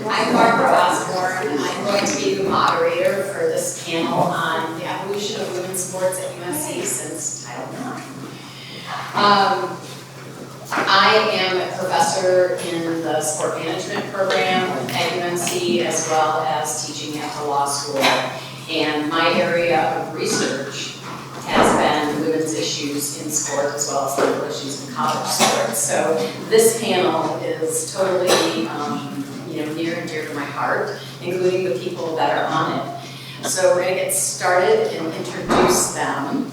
I'm Barbara Osborne. I'm going to be the moderator for this panel on the evolution of women's sports at UNC since Title IX. I am a professor in the sport management program at UNC as well as teaching at the law school. And my area of research has been women's issues in sport as well as legal issues in college sports. So this panel is totally near and dear to my heart, including the people that are on it. So we're going to get started and introduce them.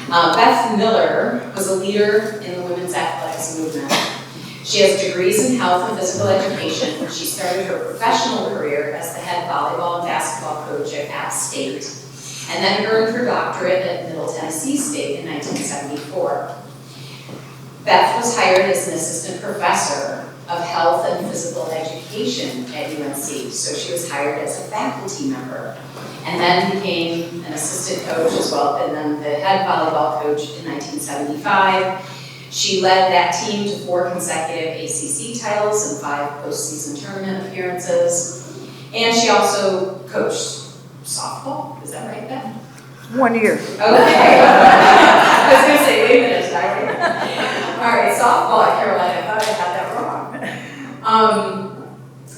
Beth Miller was a leader in the women's athletics movement. She has degrees in health and physical education. She started her professional career as the head volleyball and basketball coach at App State, and then earned her doctorate at Middle Tennessee State in 1974. Beth was hired as an assistant professor of health and physical education at UNC, so she was hired as a faculty member, and then became an assistant coach as well, and then the head volleyball coach in 1975. She led that team to 4 consecutive ACC titles and 5 postseason tournament appearances, and she also coached softball. Is that right, Beth? 1 year. Okay. I was going to say, wait a minute, did I read? All right, softball at Carolina. I thought I had that wrong.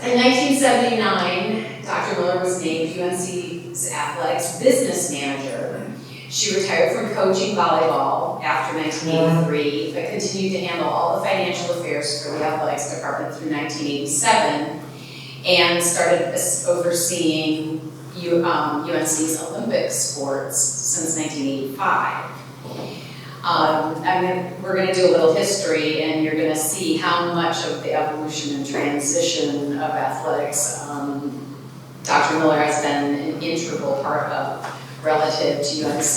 In 1979, Dr. Miller was named UNC's athletics business manager. She retired from coaching volleyball after 1983, but continued to handle all the financial affairs for the athletics department through 1987, and started overseeing UNC's Olympic sports since 1985. We're going to do a little history, and you're going to see how much of the evolution and transition of athletics Dr. Miller has been an integral part of relative to UNC.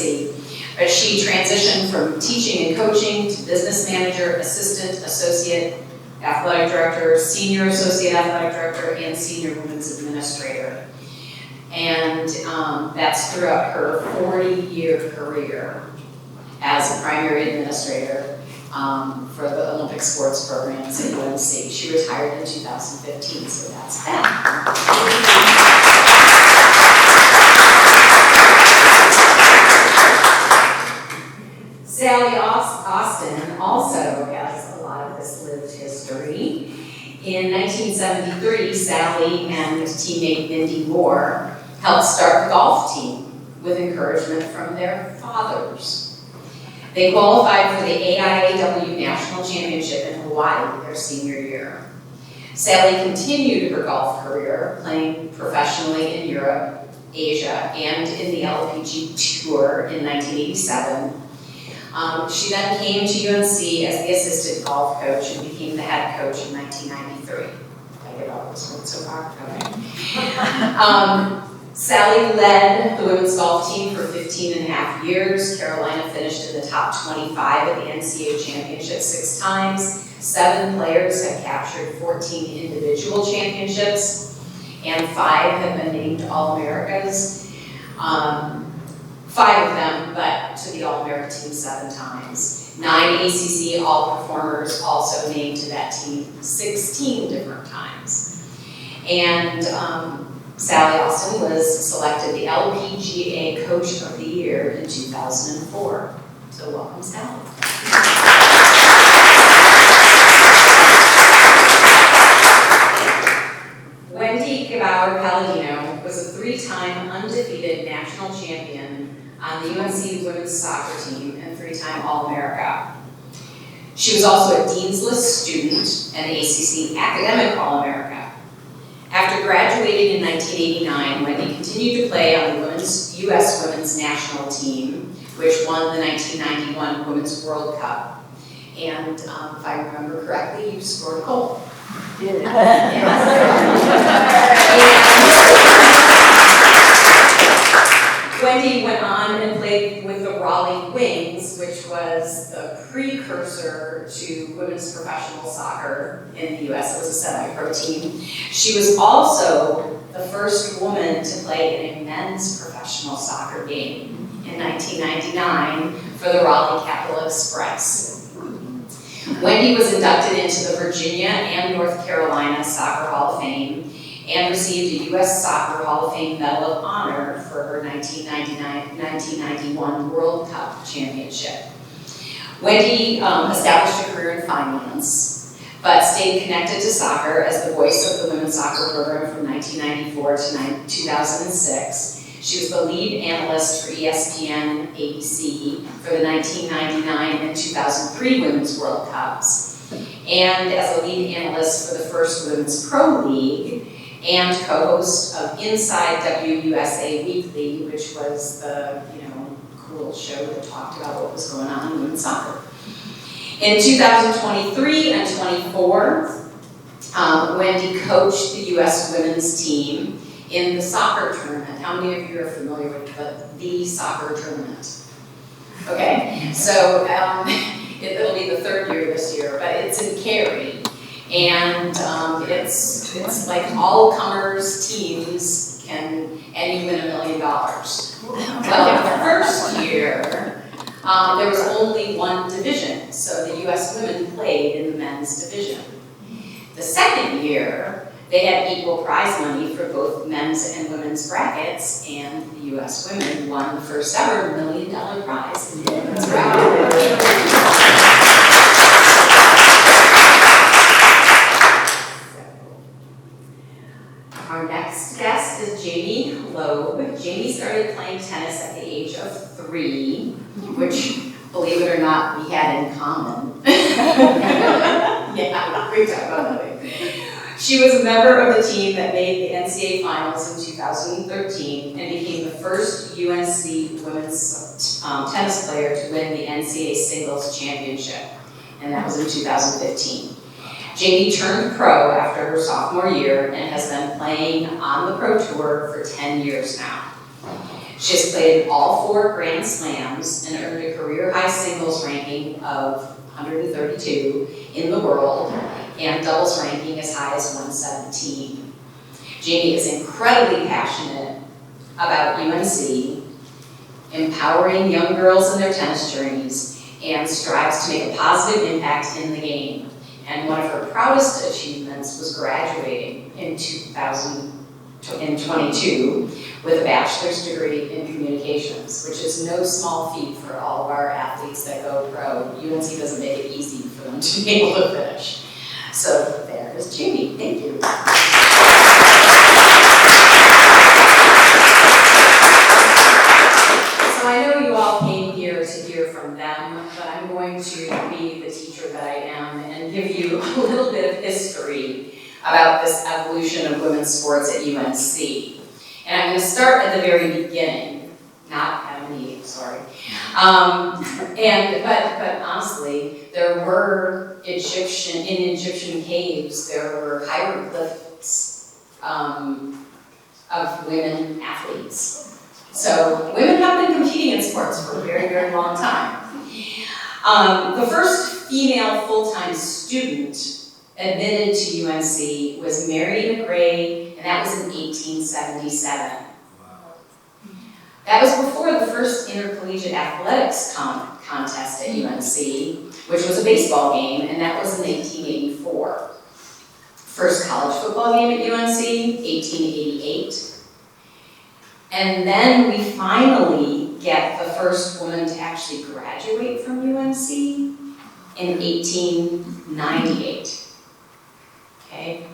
But she transitioned from teaching and coaching to business manager, assistant, associate athletic director, senior associate athletic director, and senior women's administrator. And that's throughout her 40-year career as a primary administrator for the Olympic sports programs at UNC. She retired in 2015, so that's that. Sally Austin also has a lot of this lived history. In 1973, Sally and teammate Wendy Moore helped start the golf team with encouragement from their fathers. They qualified for the AIAW National Championship in Hawaii their senior year. Sally continued her golf career, playing professionally in Europe, Asia, and in the LPG Tour in 1987. She then came to UNC as the assistant golf coach and became the head coach in 1993. Did I get all this one so far? Okay. Sally led the women's golf team for 15 and a half years. Carolina finished in the top 25 at the NCAA championship 6 times. 7 players have captured 14 individual championships, and 5 have been named All-Americas. 5 of them, but to the All-America team 7 times. 9 ACC All-Performers also named to that team 16 different times. And Sally Austin was selected the LPGA Coach of the Year in 2004. So welcome, Sally. Wendy Gebauer Palladino was a 3-time undefeated national champion on the UNC women's soccer team and 3-time All-America. She was also a Dean's List student and ACC Academic All-America. After graduating in 1989, Wendy continued to play on the U.S. women's national team, which won the 1991 Women's World Cup. And if I remember correctly, you scored a goal. Did it? Wendy went on and played with the Raleigh Wings, which was the precursor to women's professional soccer in the U.S. It was a semi-pro team. She was also the first woman to play in a men's professional soccer game in 1999 for the Raleigh Capital Express. Wendy was inducted into the Virginia and North Carolina Soccer Hall of Fame, and received a U.S. Soccer Hall of Fame Medal of Honor for her 1991 World Cup championship. Wendy established a career in finance, but stayed connected to soccer as the voice of the women's soccer program from 1994 to 2006. She was the lead analyst for ESPN ABC for the 1999 and 2003 Women's World Cups, and as a lead analyst for the first Women's Pro League, and co-host of Inside WUSA Weekly, which was the cool show that talked about what was going on in women's soccer. In 2023 and 24, Wendy coached the U.S. women's team in the soccer tournament. How many of you are familiar with the soccer tournament? Okay, so it'll be the third year this year, but it's in Cary. And it's like all-comers teams and you win $1 million. Well, the first year, there was only one division, so the U.S. women played in the men's division. The second year, they had equal prize money for both men's and women's brackets, and the U.S. women won the first ever $1 million prize in the women's bracket. Our next guest is Jamie Loeb. Jamie started playing tennis at the age of 3, which, believe it or not, we had in common. Yeah, we talk about that. She was a member of the team that made the NCAA finals in 2013 and became the first UNC women's tennis player to win the NCAA singles championship, and that was in 2015. Jamie turned pro after her sophomore year and has been playing on the pro tour for 10 years now. She has played in all 4 Grand Slams and earned a career-high singles ranking of 132 in the world and doubles ranking as high as 117. Jamie is incredibly passionate about UNC, empowering young girls in their tennis journeys, and strives to make a positive impact in the game. And one of her proudest achievements was graduating in 2022 with a bachelor's degree in communications, which is no small feat for all of our athletes that go pro. UNC doesn't make it easy for them to be able to finish. So there is Jamie. Thank you. So I know you all came here to hear from them, but I'm going to be the teacher that I am and give you a little bit of history about this evolution of women's sports at UNC. And I'm going to start at the very beginning, not Adam and Eve, sorry. But honestly, there were in Egyptian caves, there were hieroglyphs of women athletes. So women have been competing in sports for a very, very long time. The first female full-time student admitted to UNC was Mary McRae, and that was in 1877. That was before the first intercollegiate athletics contest at UNC, which was a baseball game, and that was in 1884. First college football game at UNC, 1888. And then we finally get the first woman to actually graduate from UNC in 1898. Okay.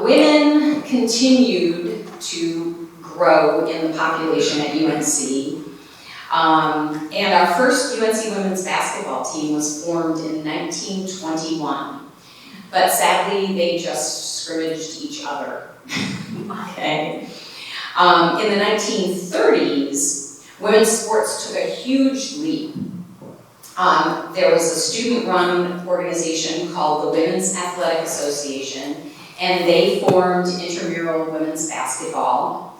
Women continued to grow in the population at UNC, and our first UNC women's basketball team was formed in 1921, but sadly they just scrimmaged each other. Okay. In the 1930s, women's sports took a huge leap. There was a student-run organization called the Women's Athletic Association, and they formed intramural women's basketball.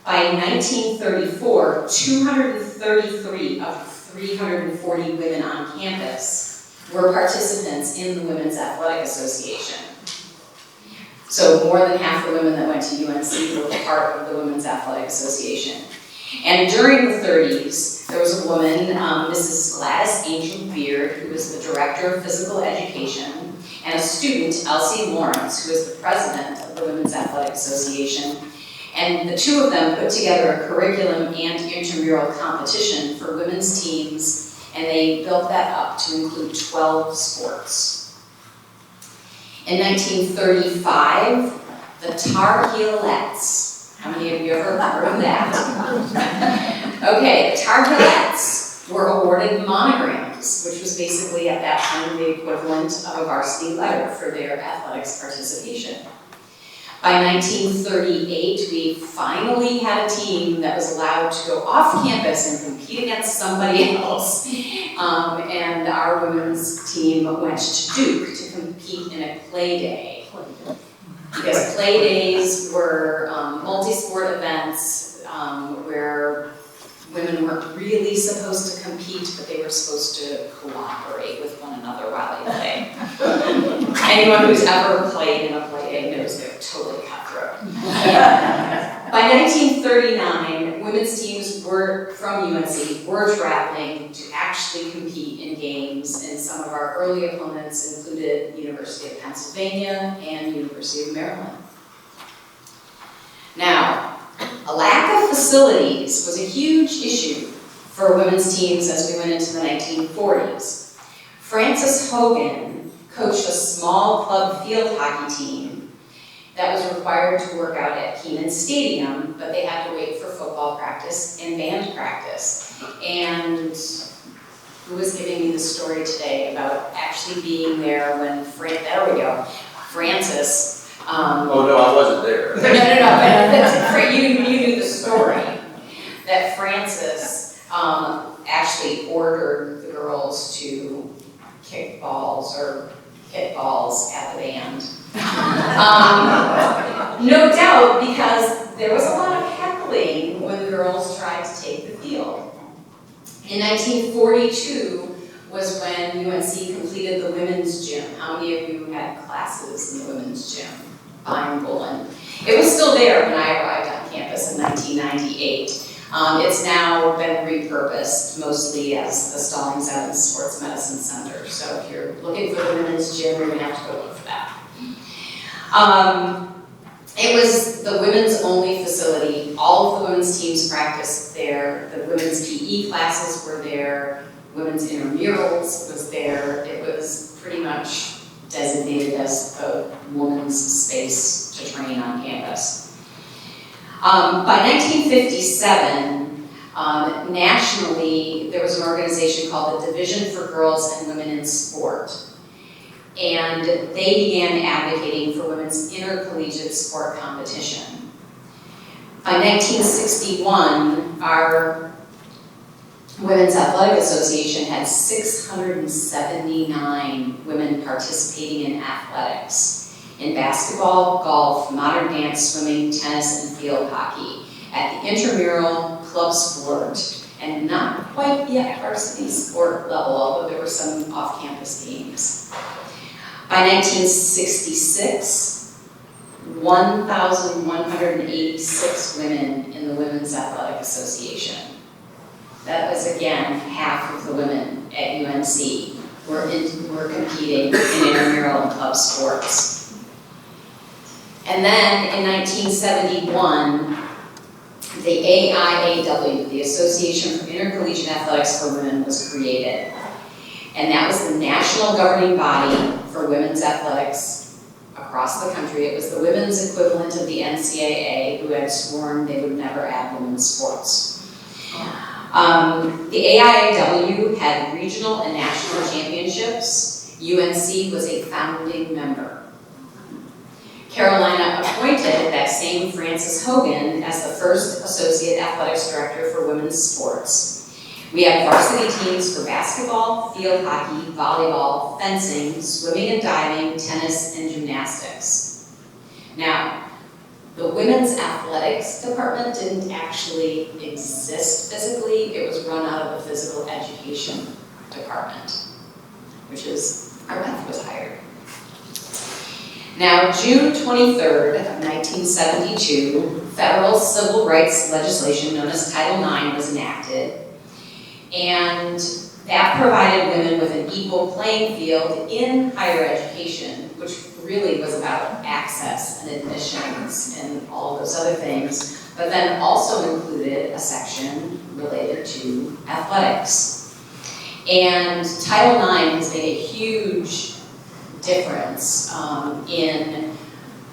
By 1934, 233 of 340 women on campus were participants in the Women's Athletic Association. So more than half the women that went to UNC were part of the Women's Athletic Association. And during the 30s, there was a woman, Mrs. Gladys Angel Beard, who was the Director of Physical Education, and a student, Elsie Lawrence, who was the President of the Women's Women's Athletic Association. And the two of them put together a curriculum and intramural competition for women's teams, and they built that up to include 12 sports. In 1935, the Tar Heelettes. How many of you ever heard of that? Okay, the Tar Heelettes were awarded monograms, which was basically at that time the equivalent of a varsity letter for their athletics participation. By 1938, we finally had a team that was allowed to go off campus and compete against somebody else. And our women's team went to Duke to compete in a play day. Because play days were multi-sport events where women weren't really supposed to compete, but they were supposed to cooperate with one another while they played. Anyone who's ever played in a play day knows they're totally cutthroat. By 1939, women's teams from UNC were traveling to actually compete in games, and some of our early opponents included University of Pennsylvania and University of Maryland. Now, a lack of facilities was a huge issue for women's teams as we went into the 1940s. Frances Hogan coached a small club field hockey team that was required to work out at Kenan Stadium, but they had to wait for football practice and band practice. And who was giving me the story today about actually being there when Frances. Oh no, I wasn't there. No, but you knew the story that Frances actually ordered the girls to kick balls or hit balls at the band. No doubt, because there was a lot of heckling when the girls tried to take the field. In 1942 was when UNC completed the women's gym. How many of you had classes in the women's gym? Fine, Bullen. It was still there when I arrived on campus in 1998. It's now been repurposed mostly as the Stallings Evans Sports Medicine Center. So if you're looking for the women's gym, you're going to have to go look for that. It was the women's only facility. All of the women's teams practiced there. The women's PE classes were there. Women's intramurals was there. It was pretty much designated as a woman's space to train on campus. By 1957, nationally, there was an organization called the Division for Girls and Women in Sport. And they began advocating for women's intercollegiate sport competition. By 1961, our Women's Athletic Association had 679 women participating in athletics, in basketball, golf, modern dance, swimming, tennis, and field hockey, at the intramural, club sport, and not quite yet varsity sport level, although there were some off-campus games. By 1966, 1,186 women in the Women's Athletic Association. That was, again, half of the women at UNC were competing in intramural and club sports. And then in 1971, the AIAW, the Association for Intercollegiate Athletics for Women, was created. And that was the national governing body for women's athletics across the country. It was the women's equivalent of the NCAA, who had sworn they would never add women's sports. The AIAW had regional and national championships. UNC was a founding member. Carolina appointed that same Frances Hogan as the first Associate Athletics Director for women's sports. We had varsity teams for basketball, field hockey, volleyball, fencing, swimming and diving, tennis, and gymnastics. Now, the women's athletics department didn't actually exist physically. It was run out of the physical education department, which is where Beth was hired. Now, June 23rd of 1972, federal civil rights legislation known as Title IX was enacted. And that provided women with an equal playing field in higher education, which really was about access and admissions and all of those other things, but then also included a section related to athletics. And Title IX has made a huge difference in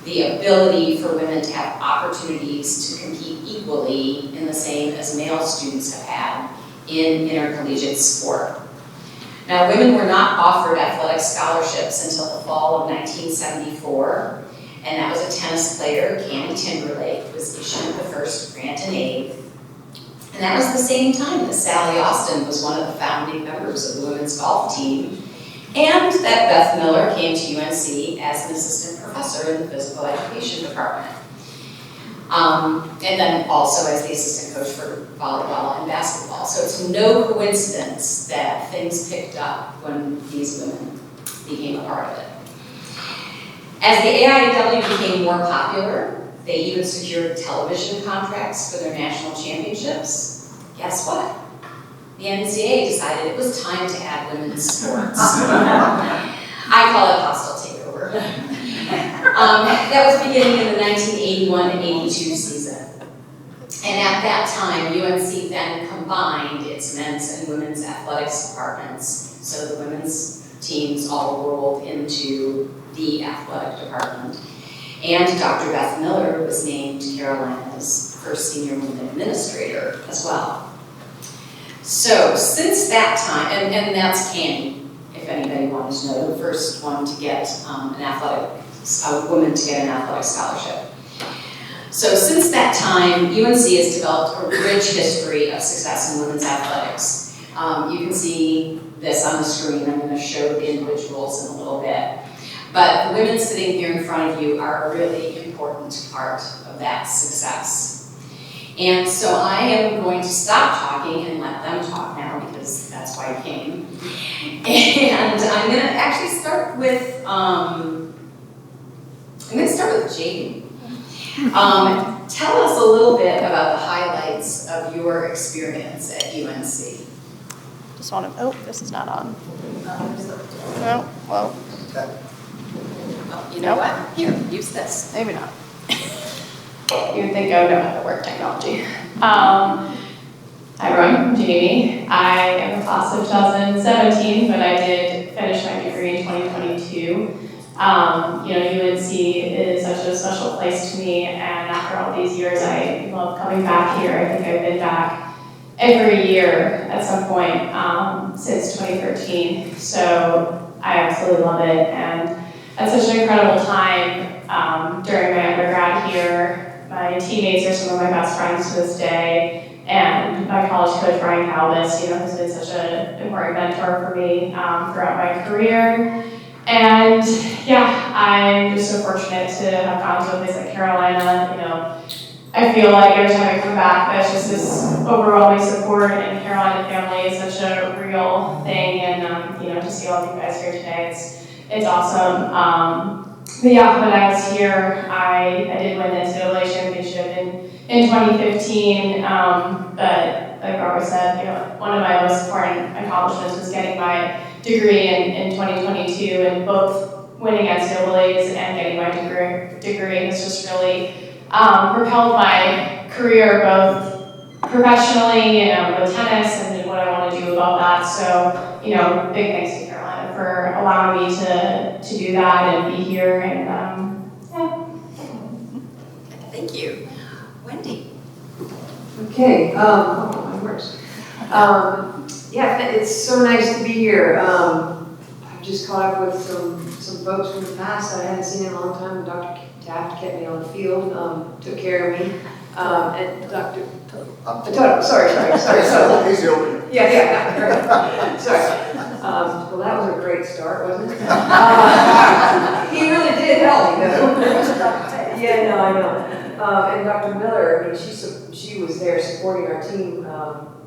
the ability for women to have opportunities to compete equally in the same as male students have had in intercollegiate sport. Now, women were not offered athletic scholarships until the fall of 1974, and that was a tennis player, Candy Timberlake, who was issued the first grant and aid. And that was the same time that Sally Austin was one of the founding members of the women's golf team, and that Beth Miller came to UNC as an assistant professor in the physical education department. And then also as the assistant coach for volleyball and basketball. So it's no coincidence that things picked up when these women became a part of it. As the AIW became more popular, they even secured television contracts for their national championships. Guess what? The NCAA decided it was time to add women's sports. I call it hostile takeover. That was beginning in the 1981-82 season. And at that time, UNC then combined its men's and women's athletics departments. So the women's teams all rolled into the athletic department. And Dr. Beth Miller was named Carolina's first senior women administrator as well. So since that time, and that's Candy, if anybody wanted to know, the first one to get a woman to get an athletic scholarship. So since that time, UNC has developed a rich history of success in women's athletics. You can see this on the screen. I'm going to show the individuals in a little bit. But the women sitting here in front of you are a really important part of that success. And so I am going to stop talking and let them talk now because that's why I came. And I'm going to actually start with Jaden. Tell us a little bit about the highlights of your experience at UNC. Just want to, oh, this is not on. No, well. Well, you know what? Here, use this. Maybe not. You would think I would know how to work technology. Hi everyone, Jamie. I am a class of 2017, but I did finish my degree in 2022. UNC is such a special place to me, and after all these years, I love coming back here. I think I've been back every year at some point since 2013. So I absolutely love it, and it's such an incredible time during my undergrad here. My teammates are some of my best friends to this day, and my college coach, Brian Calvis, has been such an important mentor for me throughout my career. And yeah, I'm just so fortunate to have gone to a place like Carolina. I feel like every time I come back, there's just this overwhelming support, and Carolina family is such a real thing. And to see all of you guys here today, it's awesome. But yeah, when I was here, I did win the NCAA championship in 2015. But like Robert said, one of my most important accomplishments was getting my degree in 2022, and both winning NCAAs and getting my degree has just really propelled my career both professionally with tennis and what I want to do about that. So, big thanks to Carolina for allowing me to do that and be here. And yeah. Thank you. Wendy. Okay, mine works. Yeah, it's so nice to be here. I've just caught up with some folks from the past that I hadn't seen in a long time. Dr. Taft kept me on the field, took care of me. And Dr. Toto, sorry. Easy over here. Yeah, sorry. Well, that was a great start, wasn't it? He really did help me, though. Yeah, no, I know. And Dr. Miller, she was there supporting our team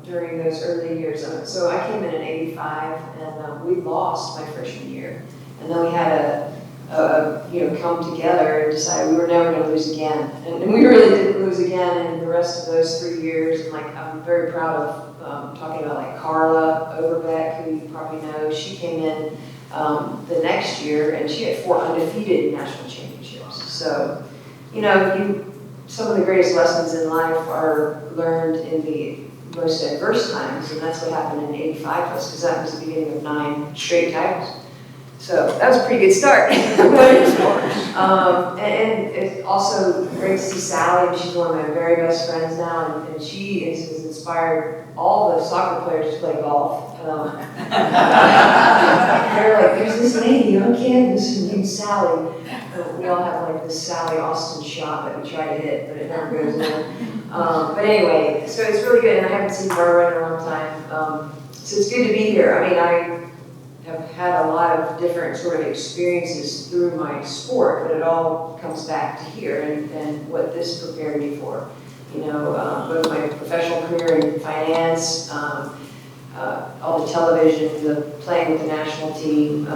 during those early years. So I came in '85, and we lost my freshman year. And then we had come together and decided we were never going to lose again. And we really didn't lose again in the rest of those 3 years. And like, I'm very proud of talking about like Carla Overbeck, who you probably know. She came in the next year and she had 4 undefeated national championships. So, some of the greatest lessons in life are learned in the most adverse times, and that's what happened in '85 for us, because that was the beginning of 9 straight titles. So that was a pretty good start. And it's also great to see Sally. She's one of my very best friends now, and she has inspired all the soccer players to play golf. They're like, there's this lady on campus named Sally. We all have like this Sally Austin shot that we try to hit, but it never goes in. But anyway, so it's really good, and I haven't seen Barbara in a long time. So it's good to be here. I mean, I have had a lot of different sort of experiences through my sport, but it all comes back to here and what this prepared me for. Both my professional career in finance, all the television, the playing with the national team,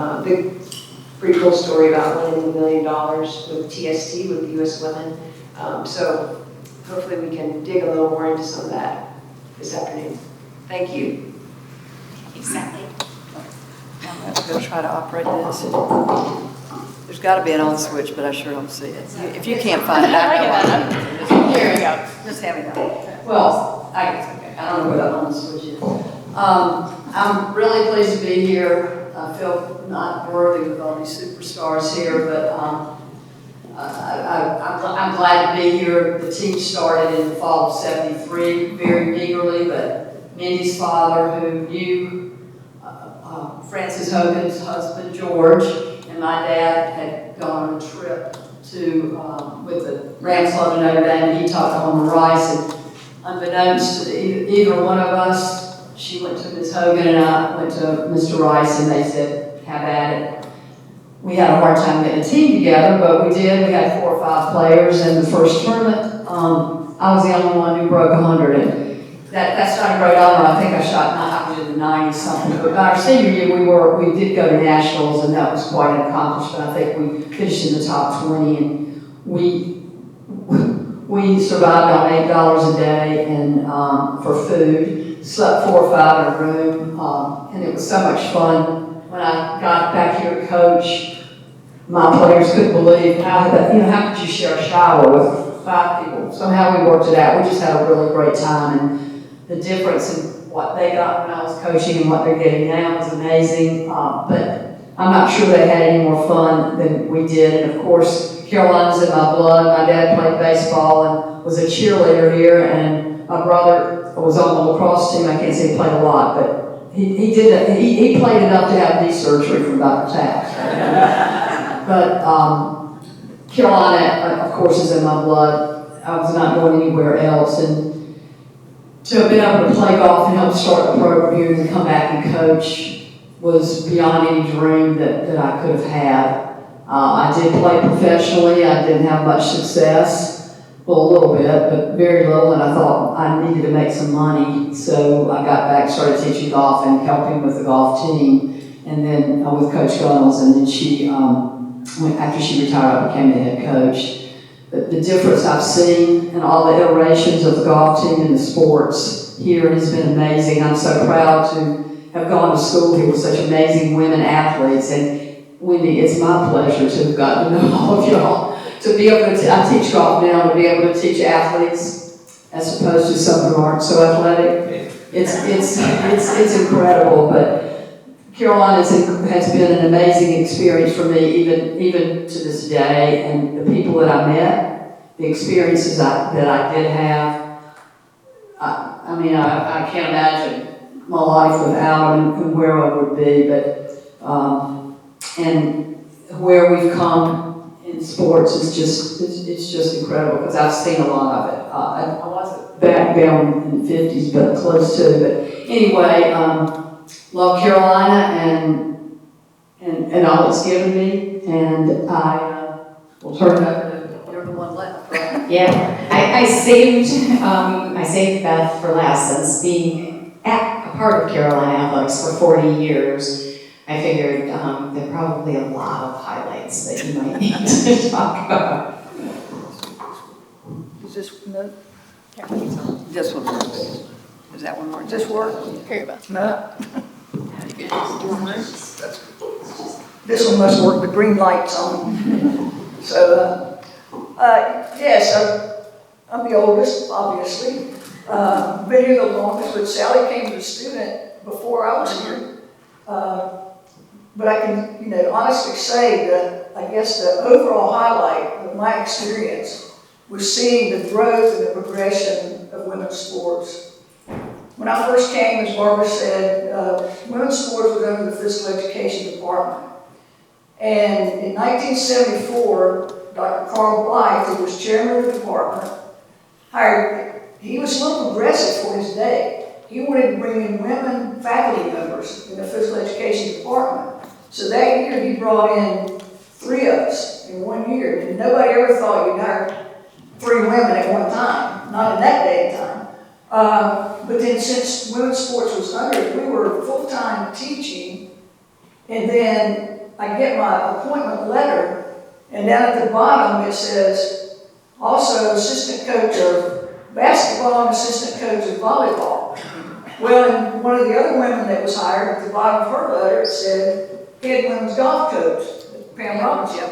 pretty cool story about winning $1 million with TST, with the U.S. women. So hopefully we can dig a little more into some of that this afternoon. Thank you. Exactly. I'm going to go try to operate this. There's got to be an on switch, but I sure don't see it. If you can't find it, I know. Here we go. Just hand me that. Well, I don't know where that on switch is. I'm really pleased to be here. I feel not worthy with all these superstars here, but I'm glad to be here. The team started in the fall of '73, very meagerly, but Mindy's father, who knew Francis Hogan's husband, George, and my dad had gone on a trip to, with the Rams Club in Notre Dame, and he talked to Homer Rice, and unbeknownst to either one of us, she went to Ms. Hogan and I went to Mr. Rice, and they said, have at it. We had a hard time getting a team together, but we did. We had 4 or 5 players in the first tournament. I was the only one who broke 100, and that's not a great honor. I think I shot, I was in the 90s something, but our senior year we did go to nationals, and that was quite an accomplishment. I think we finished in the top 20, and we survived on $8 a day and for food, slept 4 or 5 in a room, and it was so much fun. When I got back here to coach, my players couldn't believe how could you share a shower with 5 people? Somehow we worked it out. We just had a really great time, and the difference in what they got when I was coaching and what they're getting now is amazing. But I'm not sure they had any more fun than we did. And of course, Carolina's in my blood. My dad played baseball and was a cheerleader here, and my brother was on the lacrosse team. I can't say he played a lot, but he did that. He played enough to have knee surgery from Dr. Taft. But Carolina, of course, is in my blood. I was not going anywhere else, and to have been able to play golf and help start the program here and come back and coach was beyond any dream that I could have had. I did play professionally. I didn't have much success, well, a little bit, but very little, and I thought I needed to make some money. So I got back, started teaching golf and helping with the golf team, and then with Coach Gunnels, and then she, after she retired, I became the head coach. The difference I've seen in all the iterations of the golf team and the sports here has been amazing. I'm so proud to have gone to school here with such amazing women athletes. And Wendy, it's my pleasure to have gotten to know all of y'all. To be able to, I teach golf now, to be able to teach athletes as opposed to some who aren't so athletic. It's incredible, but Carolina has been an amazing experience for me, even to this day, and the people that I met, the experiences that I did have. I can't imagine my life without them and where I would be, but and where we've come in sports is just incredible, because I've seen a lot of it. I wasn't back down in the 50s, but close to. But anyway. Love Carolina and all it's given me, and I will turn it over to everyone left. Right? Yeah, I saved Beth for last. Since being a part of Carolina athletics for 40 years, I figured there are probably a lot of highlights highlights that you might need to talk about. Is this, no? This one works. Does that one work? Does this work? Here you go. No? This one must work, the green light's on. So, yes, I'm the oldest, obviously. Been here the longest, but Sally came as a student before I was here. But I can, honestly say that I guess the overall highlight of my experience was seeing the growth and the progression of women's sports. When I first came, as Barbara said, women's sports was under the physical education department. And in 1974, Dr. Carl Blythe, who was chairman of the department, he was a little progressive for his day. He wanted to bring in women faculty members in the physical education department. So that year he brought in 3 of us in 1 year. And nobody ever thought you'd hire 3 women at one time, not in that day and time. But then since women's sports was under it, we were full-time teaching. And then I get my appointment letter, and down at the bottom it says, also assistant coach of basketball and assistant coach of volleyball. Well, and one of the other women that was hired, at the bottom of her letter, it said, head women's golf coach, Pam Robinson.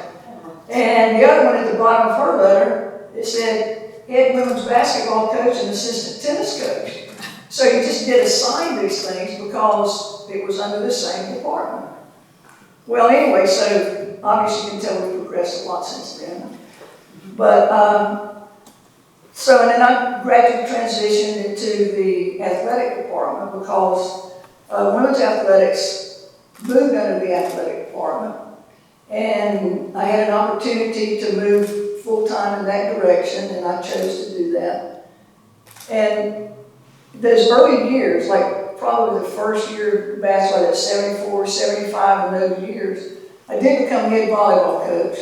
And the other one at the bottom of her letter, it said, head women's basketball coach and assistant tennis coach. So you just did assign these things because it was under the same department. Well, anyway, so obviously you can tell we've progressed a lot since then. But, so, and then I gradually transitioned into the athletic department because women's athletics moved under the athletic department. And I had an opportunity to move full-time in that direction, and I chose to do that. And those early years, like probably the first year of basketball, that's 74, 75, and those years, I did become head volleyball coach.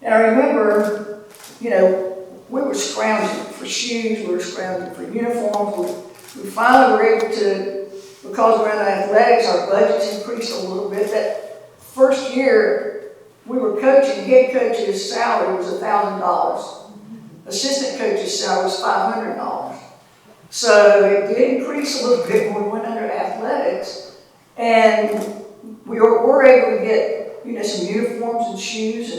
And I remember, we were scrounging for shoes, we were scrounging for uniforms. We finally were able to, because we're in athletics, our budgets increased a little bit. That first year we were coaching, head coach's salary was $1,000. Assistant coach's salary was $500. So it did increase a little bit when we went under athletics. And we were able to get, some uniforms and shoes.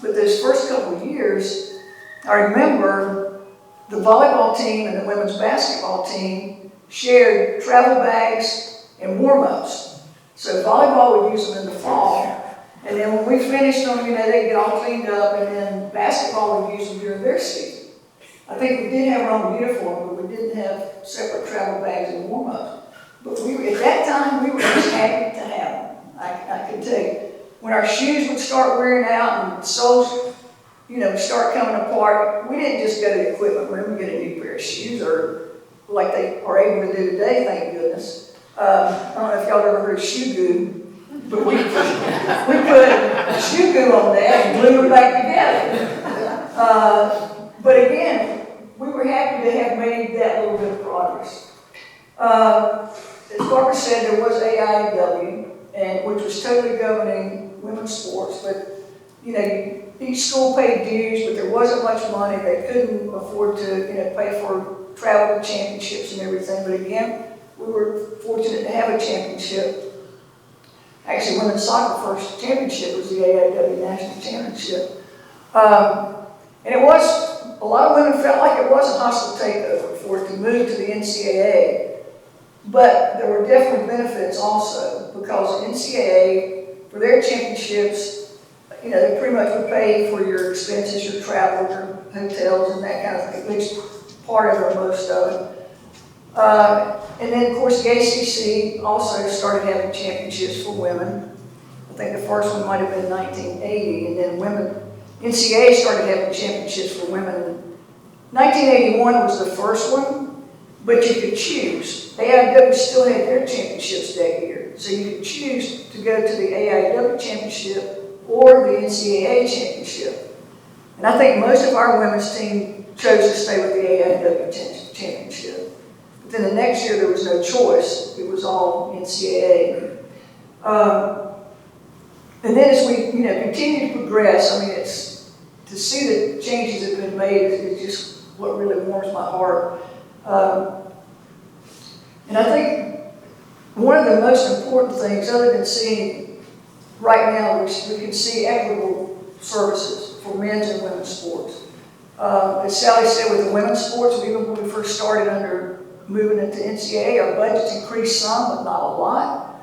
But those first couple of years, I remember the volleyball team and the women's basketball team shared travel bags and warm-ups. So volleyball would use them in the fall. And then when we finished them, they'd get all cleaned up, and then basketball would use them during their season. I think we did have our own uniform, but we didn't have separate travel bags and warm-ups. But at that time, we were just happy to have them. I can tell you. When our shoes would start wearing out and soles, start coming apart, we didn't just go to the equipment room and get a new pair of shoes, or like they are able to do today, thank goodness. I don't know if y'all ever heard of shoe goo, but we put shoe goo on that and glue them back together. But again, we were happy to have made that little bit of progress. As Barbara said, there was AIW, which was totally governing women's sports, but each school paid dues, but there wasn't much money. They couldn't afford to pay for travel championships and everything. But again, we were fortunate to have a championship. Actually, women's soccer first championship was the AIW National Championship. And it was, a lot of women felt like it was a hostile takeover for it to move to the NCAA. But there were definitely benefits also, because NCAA, for their championships, they pretty much would pay for your expenses, your travel, your hotels, and that kind of thing, at least part of it or most of it. And then, of course, the ACC also started having championships for women. I think the first one might have been 1980, and then NCAA started having championships for women. 1981 was the first one, but you could choose. AIW still had their championships that year, so you could choose to go to the AIW championship or the NCAA championship. And I think most of our women's team chose to stay with the AIW championship. But then the next year there was no choice. It was all NCAA. And then as we, continue to progress, I mean, it's, to see the changes that have been made is just what really warms my heart. And I think one of the most important things, other than seeing right now, we can see equitable services for men's and women's sports. As Sally said, with the women's sports, even when we first started under moving into NCAA, our budgets increased some, but not a lot.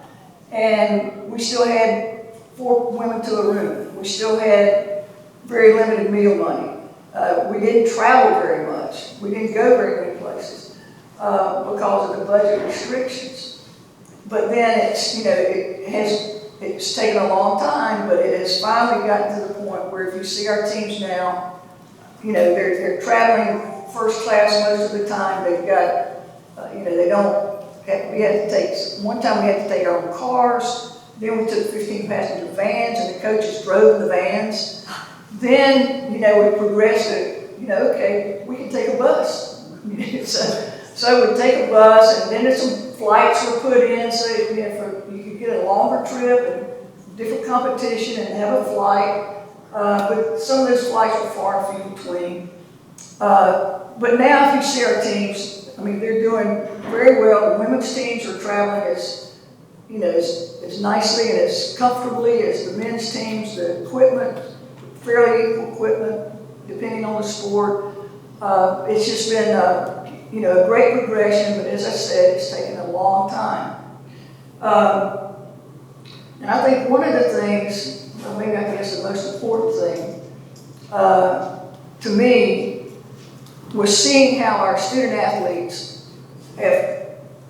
And we still had 4 women to a room. We still had very limited meal money. We didn't travel very much. We didn't go very many places because of the budget restrictions. But then it's taken a long time, but it has finally gotten to the point where if you see our teams now, they're traveling first class most of the time. They've got, one time we had to take our own cars. Then we took 15 passenger vans and the coaches drove the vans. Then, we progressed to, okay, we can take a bus. So we take a bus and then some flights were put in so you could get a longer trip and different competition and have a flight. But some of those flights are far and few between. But now if you see our teams, I mean, they're doing very well. The women's teams are traveling as nicely and as comfortably as the men's teams. The equipment, fairly equal equipment, depending on the sport. It's just been, a great progression, but as I said, it's taken a long time. And I think one of the things, maybe I guess the most important thing, to me, was seeing how our student athletes have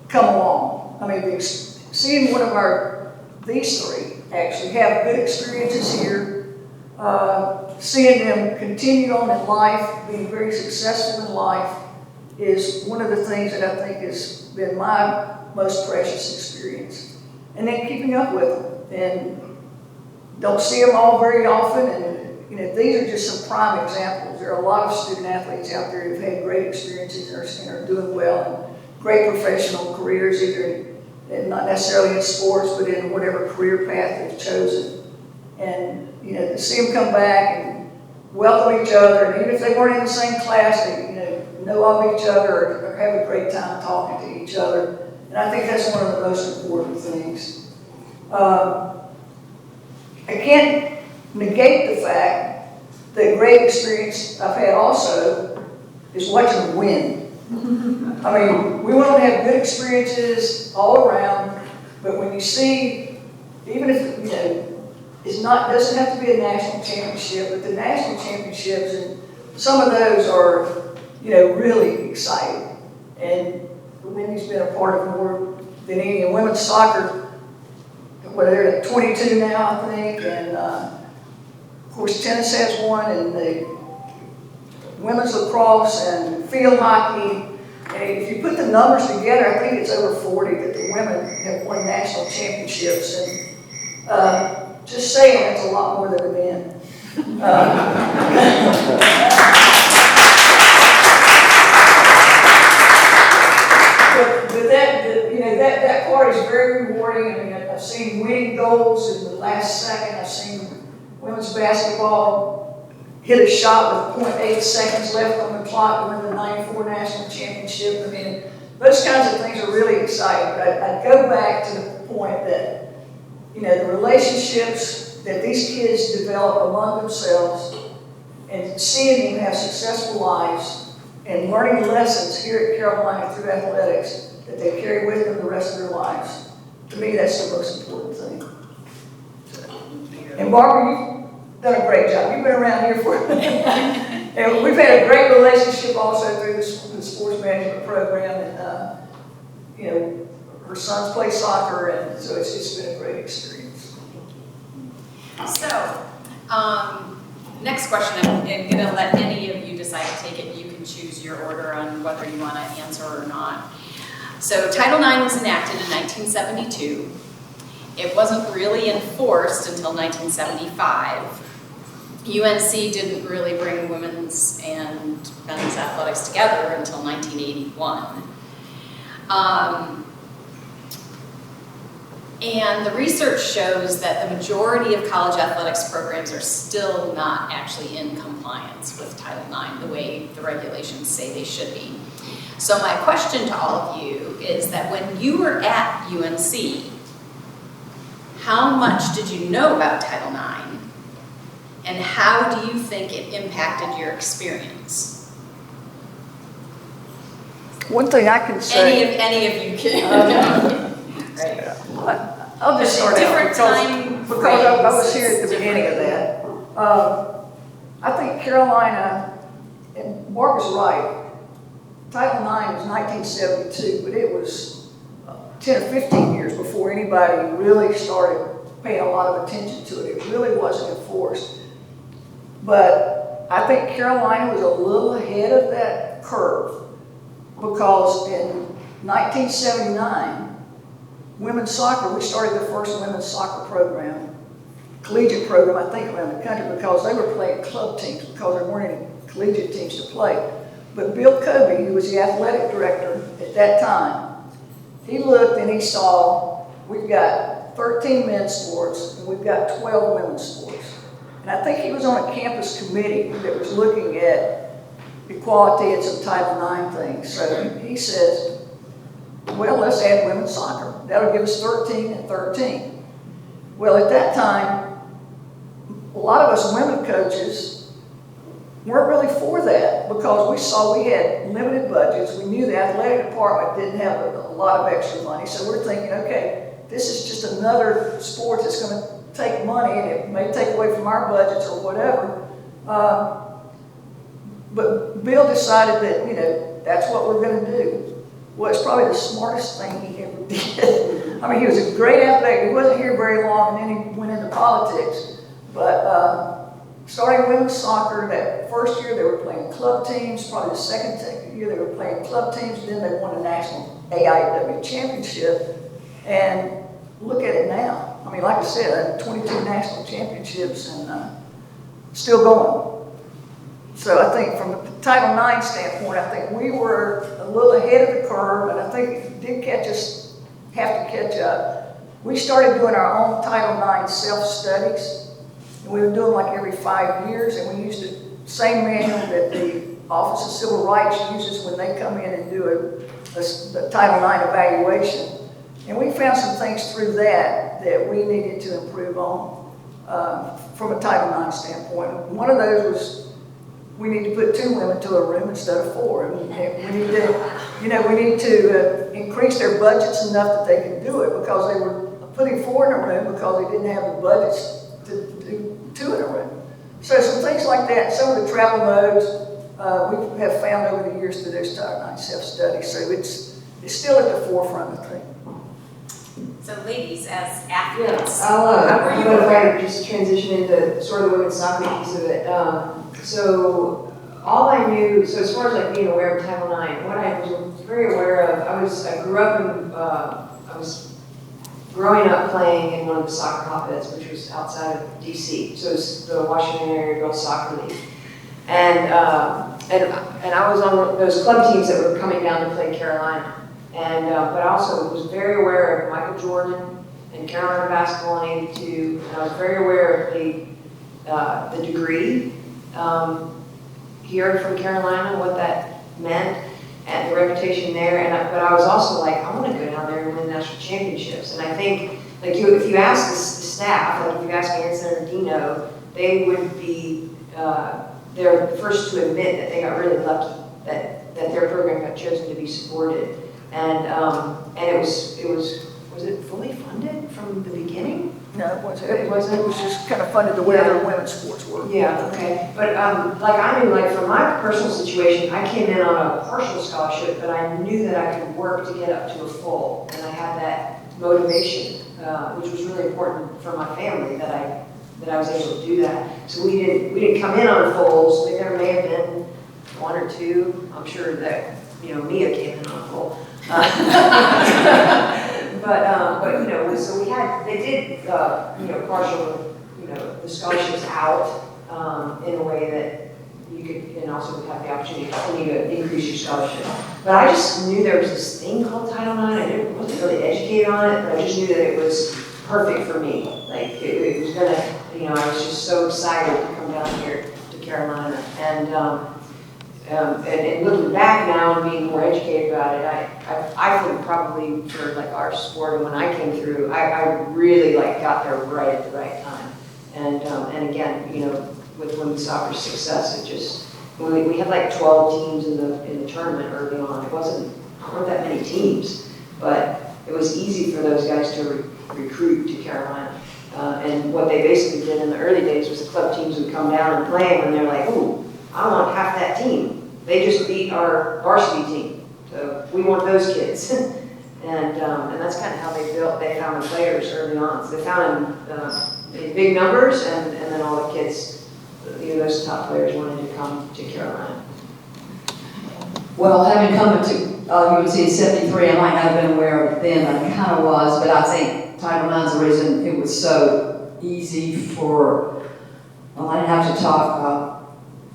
come along. I mean, seeing these 3 actually have good experiences here, seeing them continue on in life, being very successful in life, is one of the things that I think has been my most precious experience. And then keeping up with them, and don't see them all very often, and these are just some prime examples. There are a lot of student athletes out there who've had great experiences and are doing well and great professional careers, either not necessarily in sports, but in whatever career path they've chosen. And, to see them come back and welcome each other, and even if they weren't in the same class, they, know of each other or have a great time talking to each other. And I think that's one of the most important things. I can't negate the fact that great experience I've had also is watching them win. I mean, we want to have good experiences all around, but when you see, even if, doesn't have to be a national championship, but the national championships, and some of those are, really exciting. And Wendy's been a part of more than any. And women's soccer, they're at 22 now, I think, and of course tennis has one, and the women's lacrosse and field hockey. And if you put the numbers together, I think it's over 40 that the women have won national championships. And just saying, that's a lot more than the men. But that part is very rewarding. I mean, I've seen winning goals in the last second. I've seen women's basketball hit a shot with 0.8 seconds left on the clock to win the '94 national championship. I mean, those kinds of things are really exciting. But I'd go back to the point that, the relationships that these kids develop among themselves and seeing them have successful lives and learning lessons here at Carolina through athletics that they carry with them the rest of their lives. To me, that's the most important thing. And Barbara, you've done a great job. You've been around here for and we've had a great relationship also through the sports management program. And, her sons play soccer, and so it's been a great experience. So, next question, I'm going to let any of you decide to take it. You can choose your order on whether you want to answer or not. So Title IX was enacted in 1972. It wasn't really enforced until 1975. UNC didn't really bring women's and men's athletics together until 1981. And the research shows that the majority of college athletics programs are still not actually in compliance with Title IX the way the regulations say they should be. So my question to all of you is that when you were at UNC, how much did you know about Title IX? And how do you think it impacted your experience? One thing I can say. Any of you can. Right. I'll just start out Different because time I was here at the frames. beginning of that. I think Carolina, and Mark was right, Title IX was 1972, but it was 10 or 15 years before anybody really started paying a lot of attention to it. It really wasn't enforced. But I think Carolina was a little ahead of that curve because in 1979, women's soccer, we started the first women's soccer program, collegiate program, I think, around the country because they were playing club teams because there weren't any collegiate teams to play. But Bill Kobe, who was the athletic director at that time, he looked and he saw we've got 13 men's sports and we've got 12 women's sports. And I think he was on a campus committee that was looking at equality and some Title IX things. So he says, well, let's add women's soccer. That'll give us 13 and 13. Well, at that time, a lot of us women coaches weren't really for that because we saw we had limited budgets. We knew the athletic department didn't have a lot of extra money. So we're thinking, okay, this is just another sport that's going to take money and it may take away from our budgets or whatever. But Bill decided that, that's what we're going to do. Well, it's probably the smartest thing he ever did. I mean, he was a great athlete. He wasn't here very long, and then he went into politics. But starting women's soccer, that first year they were playing club teams. Probably the second year they were playing club teams. Then they won a national AIW championship. And look at it now. I mean, like I said, 22 national championships and still going. So I think from the Title IX standpoint, I think we were a little ahead of the curve, and I think if you did catch us, have to catch up. We started doing our own Title IX self-studies, and we were doing like every 5 years, and we used the same manual that the Office of Civil Rights uses when they come in and do a Title IX evaluation. And we found some things through that we needed to improve on from a Title IX standpoint. One of those was we need to put 2 women to a room instead of 4. And we need to increase their budgets enough that they can do it because they were putting 4 in a room because they didn't have the budgets to do 2 in a room. So some things like that. Some of the travel modes we have found over the years through those Title IX self-studies. So it's still at the forefront, I think. So ladies, as athletes, I'm going to try to just transition into sort of the women's soccer piece of it. So all I knew, so as far as like being aware of Title IX, what I was very aware of, I grew up in, I was growing up playing in one of the soccer hotbeds, which was outside of DC. So it was the Washington Area Girls Soccer League. And I was on those club teams that were coming down to play Carolina. And, but I also was very aware of Michael Jordan and Carolina basketball in '82. And I was very aware of the degree here from Carolina, what that meant, and the reputation there. But I was also like, I want to go down there and win national championships. And I think, like if you ask the staff, like if you ask Anson or Dino, they would be they're the first to admit that they got really lucky that their program got chosen to be supported. And it was it fully funded from the beginning? No, it wasn't. It was just kind of funded the way other women's sports were. Yeah, okay. But like I knew, like for my personal situation, I came in on a partial scholarship, but I knew that I could work to get up to a full, and I had that motivation, which was really important for my family that I was able to do that. So we didn't come in on a full. So there may have been 1 or 2. I'm sure that Mia came in on a full. But so they did partial the scholarships out in a way that you could, also have the opportunity to continue to increase your scholarship. But I just knew there was this thing called Title IX. Wasn't really educated on it, but I just knew that it was perfect for me. Like it was gonna, I was just so excited to come down here to Carolina. And looking back now and being more educated about it, I think probably for like our sport and when I came through, I really like got there right at the right time. And again, with women's soccer's success, it just, we had like 12 teams in the tournament early on. It weren't that many teams, but it was easy for those guys to recruit to Carolina. And what they basically did in the early days was the club teams would come down and play them, and they're like, ooh, I want half that team. They just beat our varsity team, so we want those kids. and that's kind of how they found the players early on. So they found them in big numbers, and then all the kids, those top players wanted to come to Carolina. Well, having come to UNC in '73, I might not have been aware of it then, I kind of was, but I think Title IX is the reason it was so easy for, I didn't have to talk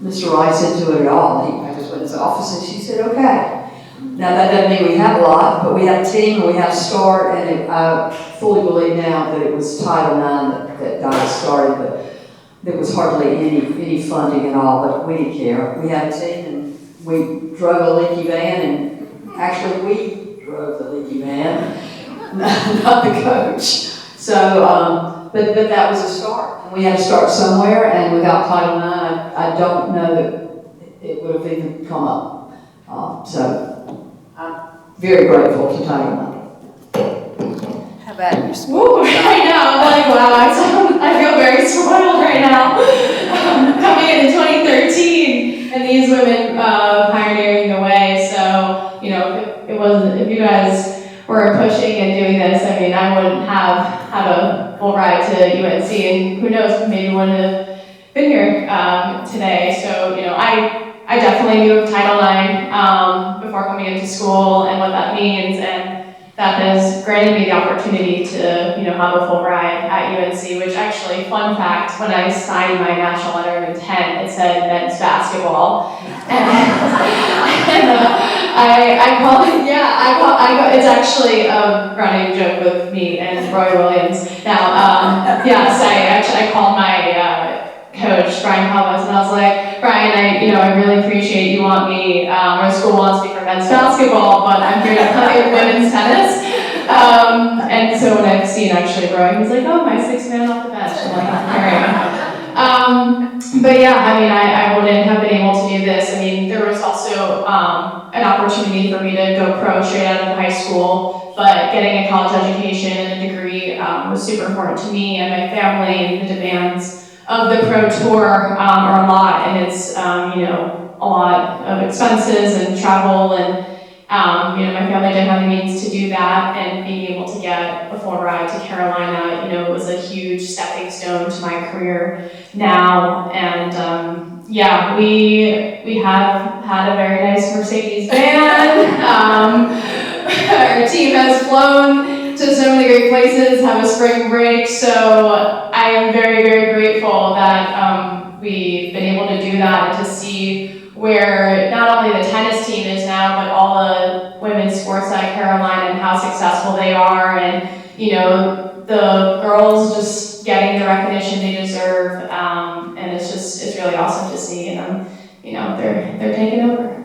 Mr. Rice into it at all. I just went to his office and she said, okay. Now that doesn't mean we have a lot, but we have a team and we have a start, and I fully believe now that it was Title IX that got us started, but there was hardly any funding at all, but we didn't care. We had a team and we drove a leaky van, and actually we drove the leaky van, not the coach. So, but that was a start. And we had to start somewhere, and without Title IX, I don't know that it would have even come up. So I'm very grateful to Title IX. How about your Woo, I know, I'm like, wow, I feel very spoiled right now. Coming in 2013, and these women pioneering the way, so, if you guys were pushing and doing this, I mean, I wouldn't have had a full ride to UNC, and who knows, maybe wouldn't have been here today. So, I definitely knew of Title IX before coming into school and what that means, and that has granted me the opportunity to, have a full ride at UNC, which actually, fun fact, when I signed my national letter of intent, it said men's basketball. It's actually a running joke with me and Roy Williams. Now, I called my coach, Brian Thomas, and I was like, Brian, I really appreciate you want me, or the school wants me for men's basketball, but I'm here to play women's tennis. And so when I've seen actually Roy, he's like, oh, my sixth man off the bench. I'm like, but yeah, I wouldn't have been able to do this. There was also an opportunity for me to go pro straight out of high school, but getting a college education and a degree was super important to me and my family, and the demands of the pro tour are a lot, and it's a lot of expenses and travel, and my family didn't have the means to do that, and being able to get a full ride to Carolina, was a huge stepping stone to my career now. And we have had a very nice Mercedes van. Our team has flown to so many great places, have a spring break, so I am very, very grateful that we've been able to do that and to see where not only the tennis team is now, but all the women's sports at Carolina and how successful they are, and the girls just getting the recognition they deserve, and it's really awesome to see, and they're taking over.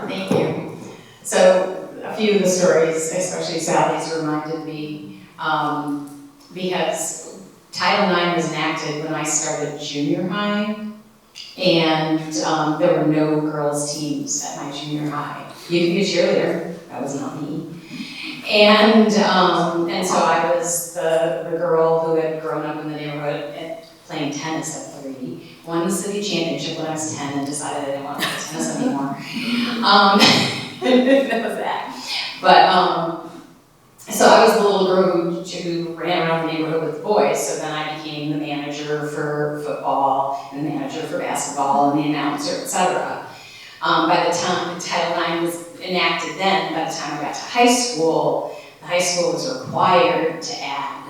Thank you. So a few of the stories, especially Sally's, reminded me, because Title IX was enacted when I started junior high, and there were no girls' teams at my junior high. You could be a cheerleader, that was not me. And so I was the girl who had grown up in the neighborhood and playing tennis at 3, won the city championship when I was 10 and decided I didn't want to play tennis anymore. That was that. But so I was the little girl who ran around the neighborhood with the boys, so then I became the manager for football, and the manager for basketball, and the announcer, etc. By the time Title IX was enacted then, by the time I got to high school, the high school was required to add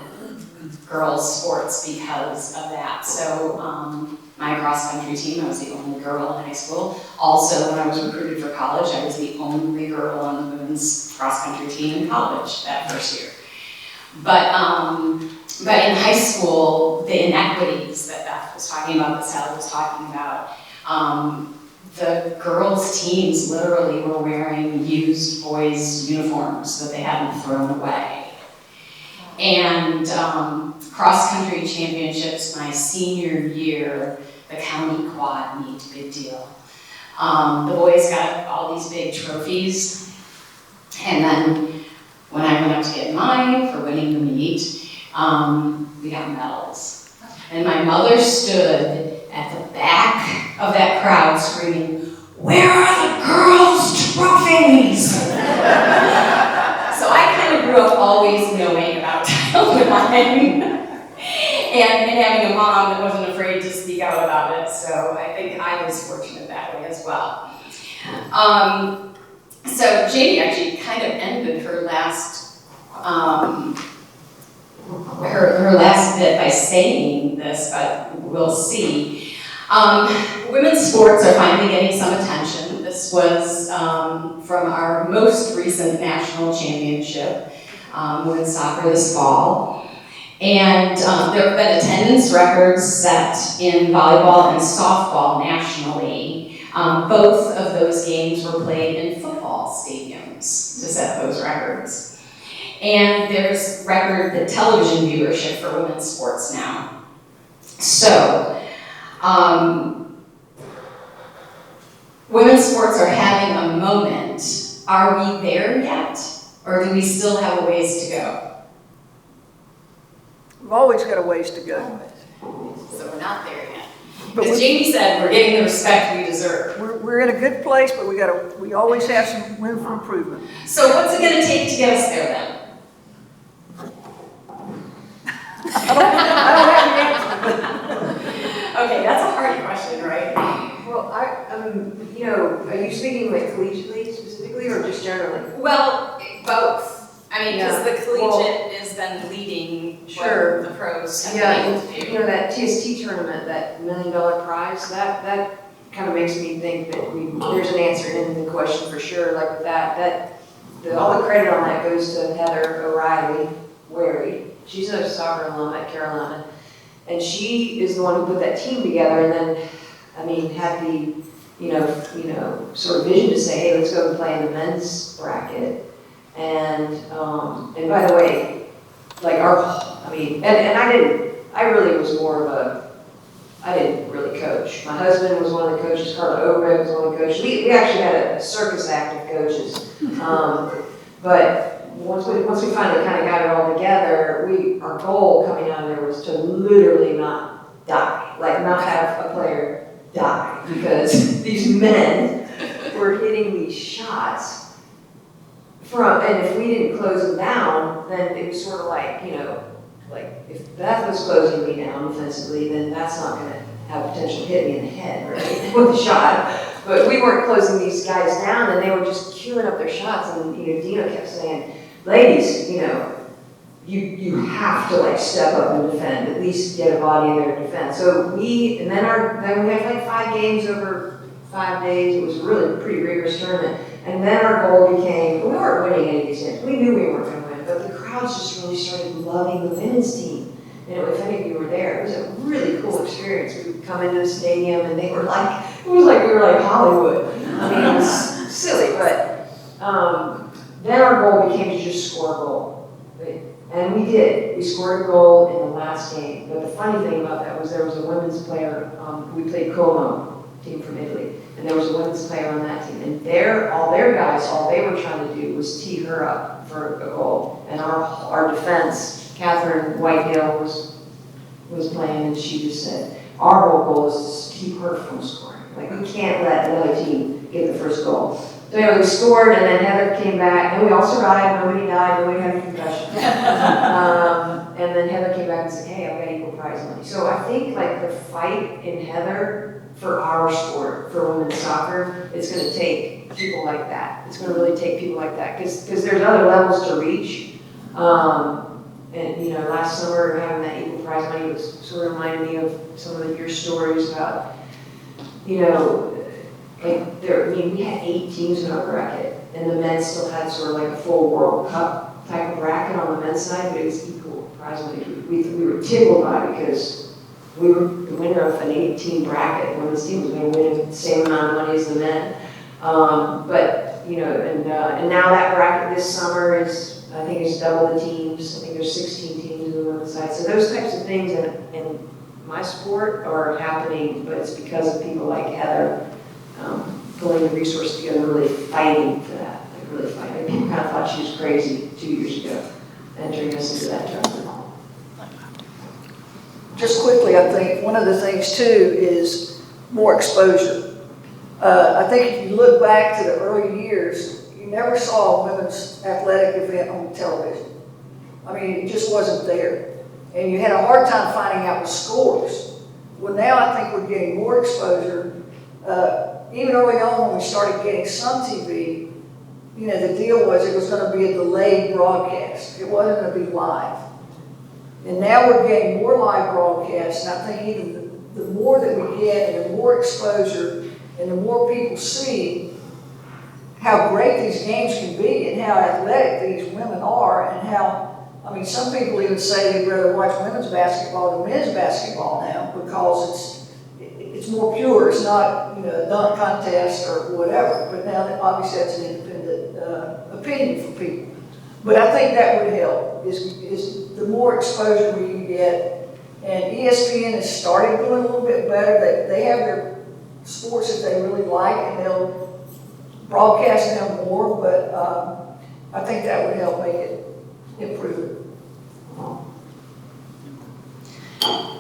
girls' sports because of that. So my cross-country team. I was the only girl in high school. Also, when I was recruited for college, I was the only girl on the women's cross-country team in college that first year. But in high school, the inequities that Beth was talking about, that Sally was talking about, the girls' teams literally were wearing used boys' uniforms that they hadn't thrown away. And cross-country championships my senior year, the county quad meet, big deal. The boys got all these big trophies, and then when I went up to get mine for winning the meet, we got medals. And my mother stood at the back of that crowd screaming, "Where are the girls' trophies?" So I kind of grew up always knowing about Title IX and having a mom that wasn't afraid to speak out about it. So I think I was fortunate that way as well. So Jamie actually kind of ended her last her last bit by saying this, but we'll see. Women's sports are finally getting some attention. This was from our most recent national championship, women's soccer this fall. And there have been attendance records set in volleyball and softball nationally. Both of those games were played in football stadiums to set those records. And there's record the television viewership for women's sports now. So, women's sports are having a moment. Are we there yet? Or do we still have a ways to go? We've always got a ways to go. So we're not there yet. But As Jamie said, we're getting the respect we deserve. we're in a good place, but we always have some room for improvement. So what's it gonna take to get us there then? I don't have the answer. Okay, that's a hard question, right? Well, you know, are you speaking like collegiately specifically or just generally? Well, both. I mean, because Yeah. the collegiate is then leading Sure. what the pros have Yeah, been able to do. you know, that TST tournament, that $1 million prize, that kind of makes me think that there's an answer in the question for sure. Like with all the credit on that goes to Heather O'Reilly Wary. She's a soccer alum at Carolina, and she is the one who put that team together. And then, I mean, had the you know sort of vision to say, hey, let's go and play in the men's bracket. And by the way, like I really was more of I didn't really coach. My husband was one of the coaches, Carla Obreg was one of the coaches. We actually had a circus act of coaches. But once we finally kind of got it all together, our goal coming out of there was to literally not die, like not have a player die, because these men were hitting these shots and if we didn't close them down, then it was sort of like, like if Beth was closing me down offensively, then that's not going to have potential hit me in the head, right, with a shot. But we weren't closing these guys down, and they were just queuing up their shots. And Dino kept saying, "Ladies, you have to like step up and defend. At least get a body in there to defend." So then we had like 5 games over 5 days. It was a really pretty rigorous tournament. And then our goal became, we weren't winning any of these games. We knew we weren't going to win, but the crowds just really started loving the women's team. And if any of you were there, it was a really cool experience. We would come into the stadium and it was like we were like Hollywood. I mean, it was silly, but then our goal became to just score a goal. Right? And we did. We scored a goal in the last game. But the funny thing about that was there was a women's player, we played Como, team from Italy. And there was a women's player on that team. And all their guys, all they were trying to do was tee her up for a goal. And our defense, Catherine Whitedale was playing, and she just said, our whole goal is to keep her from scoring. Like, we can't let another team get the first goal. So anyway, we scored, and then Heather came back, and we all survived. Nobody died, nobody had a concussion. And then Heather came back and said, hey, I've got equal prize money. So I think like the fight in Heather for our sport, for women's soccer, it's going to take people like that. It's going to really take people like that, because there's other levels to reach. And last summer having that equal prize money. It was sort of reminded me of some of your stories about, you know, like there, I mean, we had 8 teams in our bracket, and the men still had sort of like a full World Cup type of bracket on the men's side, but it was equal prize money. We were tickled by it because we were the winner of an 8-team bracket. One of the teams was going to win the same amount of money as the men. But, you know, and now that bracket this summer is, I think it's double the teams. I think there's 16 teams on the women's side. So those types of things in my sport are happening, but it's because of people like Heather pulling the resources together, really fighting for that. Like really fighting. People kind of thought she was crazy 2 years ago, entering us into that tournament. Just quickly, I think one of the things too is more exposure. I think if you look back to the early years, you never saw a women's athletic event on television. I mean, it just wasn't there. And you had a hard time finding out the scores. Well, now I think we're getting more exposure. Even early on when we started getting some TV, you know, the deal was it was going to be a delayed broadcast. It wasn't going to be live. And now we're getting more live broadcasts, and I think even the more that we get and the more exposure and the more people see how great these games can be and how athletic these women are and how, I mean, some people even say they'd rather watch women's basketball than men's basketball now because it's more pure. It's not, you know, a dunk contest or whatever, but now that obviously that's an independent opinion for people. But I think that would help, is the more exposure we can get. And ESPN has started doing a little bit better. They have their sports that they really like, and they'll broadcast them more, but I think that would help make it improve it.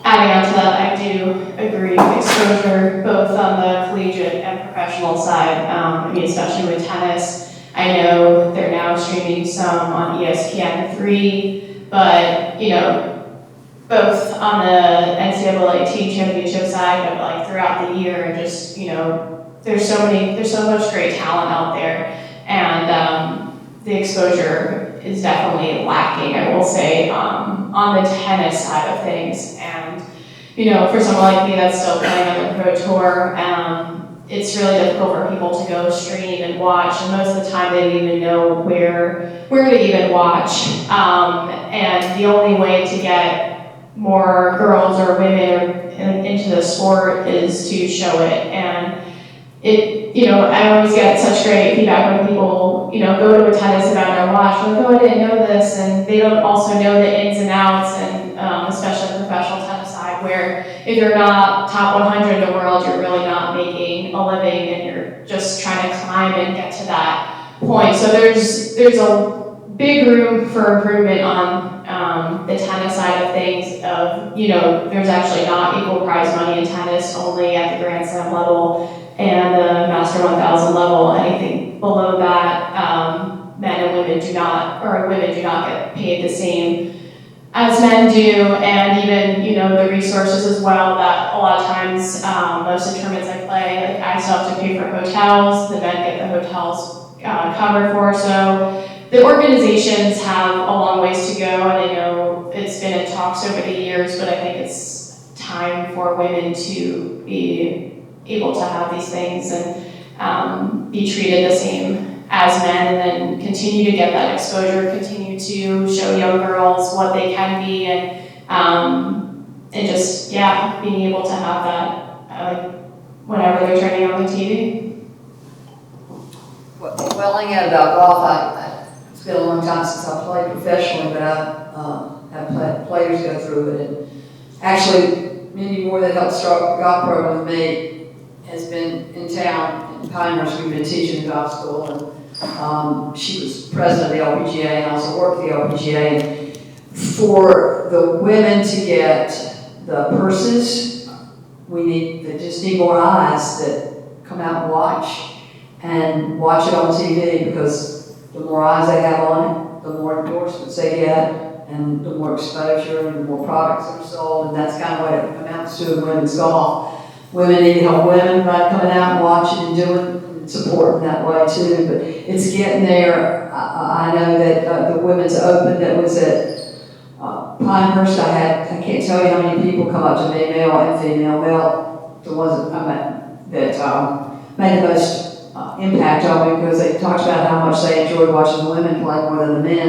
Adding on to that, I do agree, exposure both on the collegiate and professional side, I mean, especially with tennis. I know they're now streaming some on ESPN3, but, you know, both on the NCAA team championship side, but like throughout the year, and just, you know, there's so much great talent out there, and the exposure is definitely lacking, I will say, on the tennis side of things. And, you know, for someone like me that's still playing on the pro tour, it's really difficult for people to go stream and watch, and most of the time they don't even know where to even watch. And the only way to get more girls or women into the sport is to show it. And it, you know, I always get such great feedback when people, you know, go to a tennis event or watch, like, oh, I didn't know this, and they don't also know the ins and outs, and especially the professional tennis side, where if you're not top 100 in the world, you're really not making a living, and you're just trying to climb and get to that point. So there's a big room for improvement on the tennis side of things. Of, you know, there's actually not equal prize money in tennis, only at the Grand Slam level and the Master 1000 level. Anything below that, men and women do not, or women do not get paid the same as men do, and even, you know, the resources as well, that a lot of times, most of the tournaments I play, like, I still have to pay for hotels, the men get the hotels covered for, so the organizations have a long ways to go, and I know it's been in talks over the years, but I think it's time for women to be able to have these things and be treated the same as men, and then continue to get that exposure, continue to show young girls what they can be, and just, yeah, being able to have that whenever they're turning on the TV. Well, I add about golf, it's been a long time since I played professionally, but I have had players go through it, and actually, Mindy Moore that helped start the golf program with me has been in town in Pinehurst. We've been teaching the golf school, and she was president of the LPGA and also worked at the LPGA. For the women to get the purses, they just need more eyes that come out and watch it on TV, because the more eyes they have on it, the more endorsements they get, and the more exposure and the more products that are sold, and that's kind of what it amounts to in women's golf. Women need to help women by coming out and watching and doing and supporting that way too, but it's getting there. I know that the Women's Open that was at Pinehurst, I can't tell you how many people come up to me, male and female, the ones that I met, that made the most impact on me because they talked about how much they enjoyed watching the women play more than the men.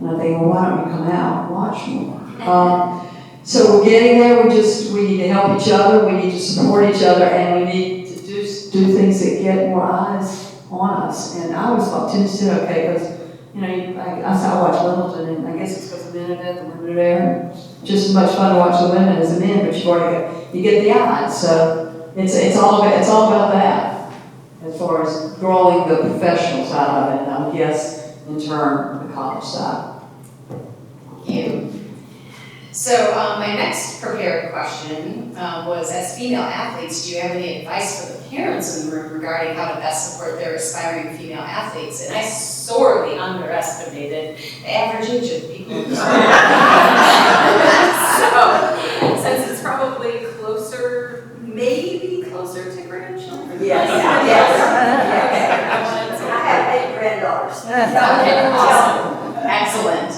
And I think, well, why don't you come out and watch more? So we're getting there. We need to help each other. We need to support each other, and we need to do things that get more eyes on us. And I always thought tennis did okay because, I watch Wimbledon, and I guess it's because the men are there, the women are there. Just as much fun to watch the women as the men, but you get the odds. So it's all about that as far as growing the professional side of it, and yes, in turn, the college side. Thank you. So my next prepared question was, as female athletes, do you have any advice for the parents in the room regarding how to best support their aspiring female athletes? And I sorely underestimated the average age of people in this room. So, since it's probably maybe closer to grandchildren. Yes. I have 8 granddaughters. Okay, awesome. Excellent.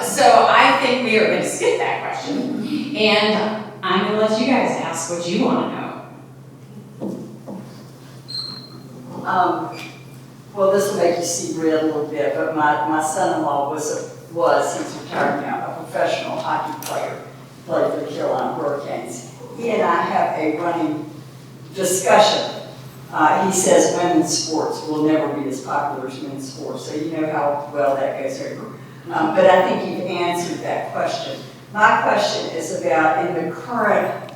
So I think we are going to skip that question, and I'm going to let you guys ask what you want to know. Well, this will make you see red a little bit, but my son-in-law he's retired now, a professional hockey player, played for the Carolina Hurricanes. He and I have a running discussion. He says women's sports will never be as popular as men's sports, so you know how well that goes over. But I think you've answered that question. My question is about, in the current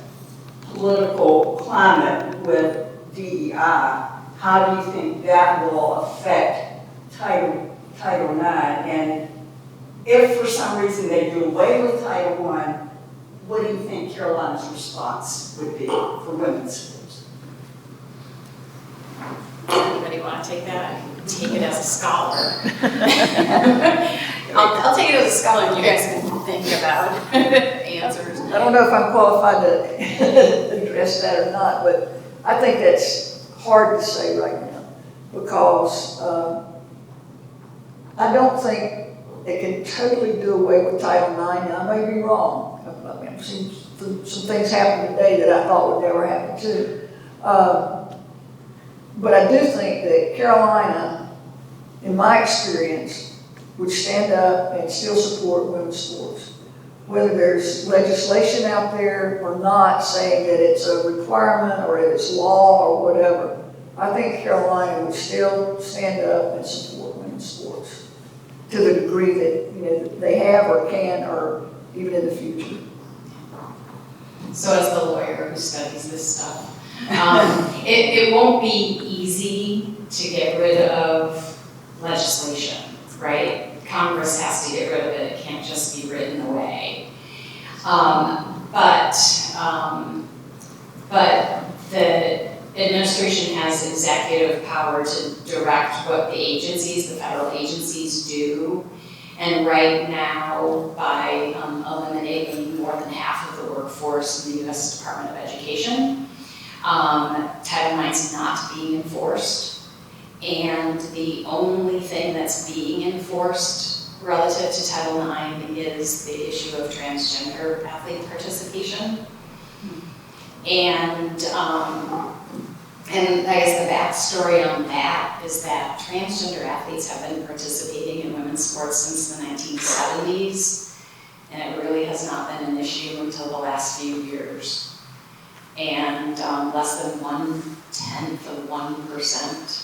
political climate with DEI, how do you think that will affect Title IX? And if for some reason they do away with Title I, what do you think Carolina's response would be for women's sports? Anybody want to take that? I can take it as a scholar. I'll take it as a scholar, and you guys can think about answers. I don't know if I'm qualified to address that or not, but I think that's hard to say right now because I don't think it can totally do away with Title IX. Now, I may be wrong. I've seen some things happen today that I thought would never happen too. But I do think that Carolina, in my experience, would stand up and still support women's sports. Whether there's legislation out there or not saying that it's a requirement or it's law or whatever, I think Carolina would still stand up and support women's sports to the degree that they have or can, or even in the future. So as the lawyer who studies this stuff, it won't be easy to get rid of legislation, right? Congress has to get rid of it. It can't just be written away. But the administration has executive power to direct what the federal agencies do. And right now, by eliminating more than half of the workforce in the U.S. Department of Education, Title IX is not being enforced. And the only thing that's being enforced relative to Title IX is the issue of transgender athlete participation. And I guess the backstory on that is that transgender athletes have been participating in women's sports since the 1970s, and it really has not been an issue until the last few years. And less than 0.1%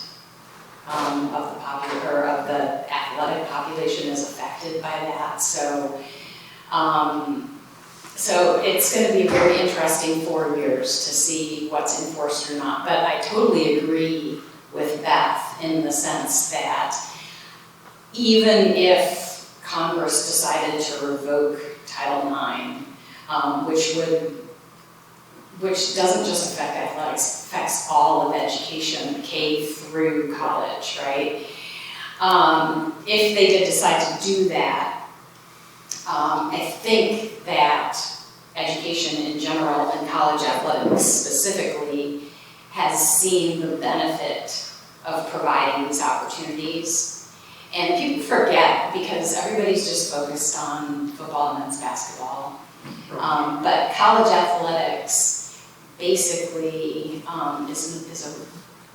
of the athletic population is affected by that. So it's going to be very interesting 4 years to see what's enforced or not. But I totally agree with Beth in the sense that even if Congress decided to revoke Title IX, which doesn't just affect athletics, affects all of education, K through college, right? If they did decide to do that, I think that education in general and college athletics specifically has seen the benefit of providing these opportunities. And people forget because everybody's just focused on football and men's basketball. But college athletics basically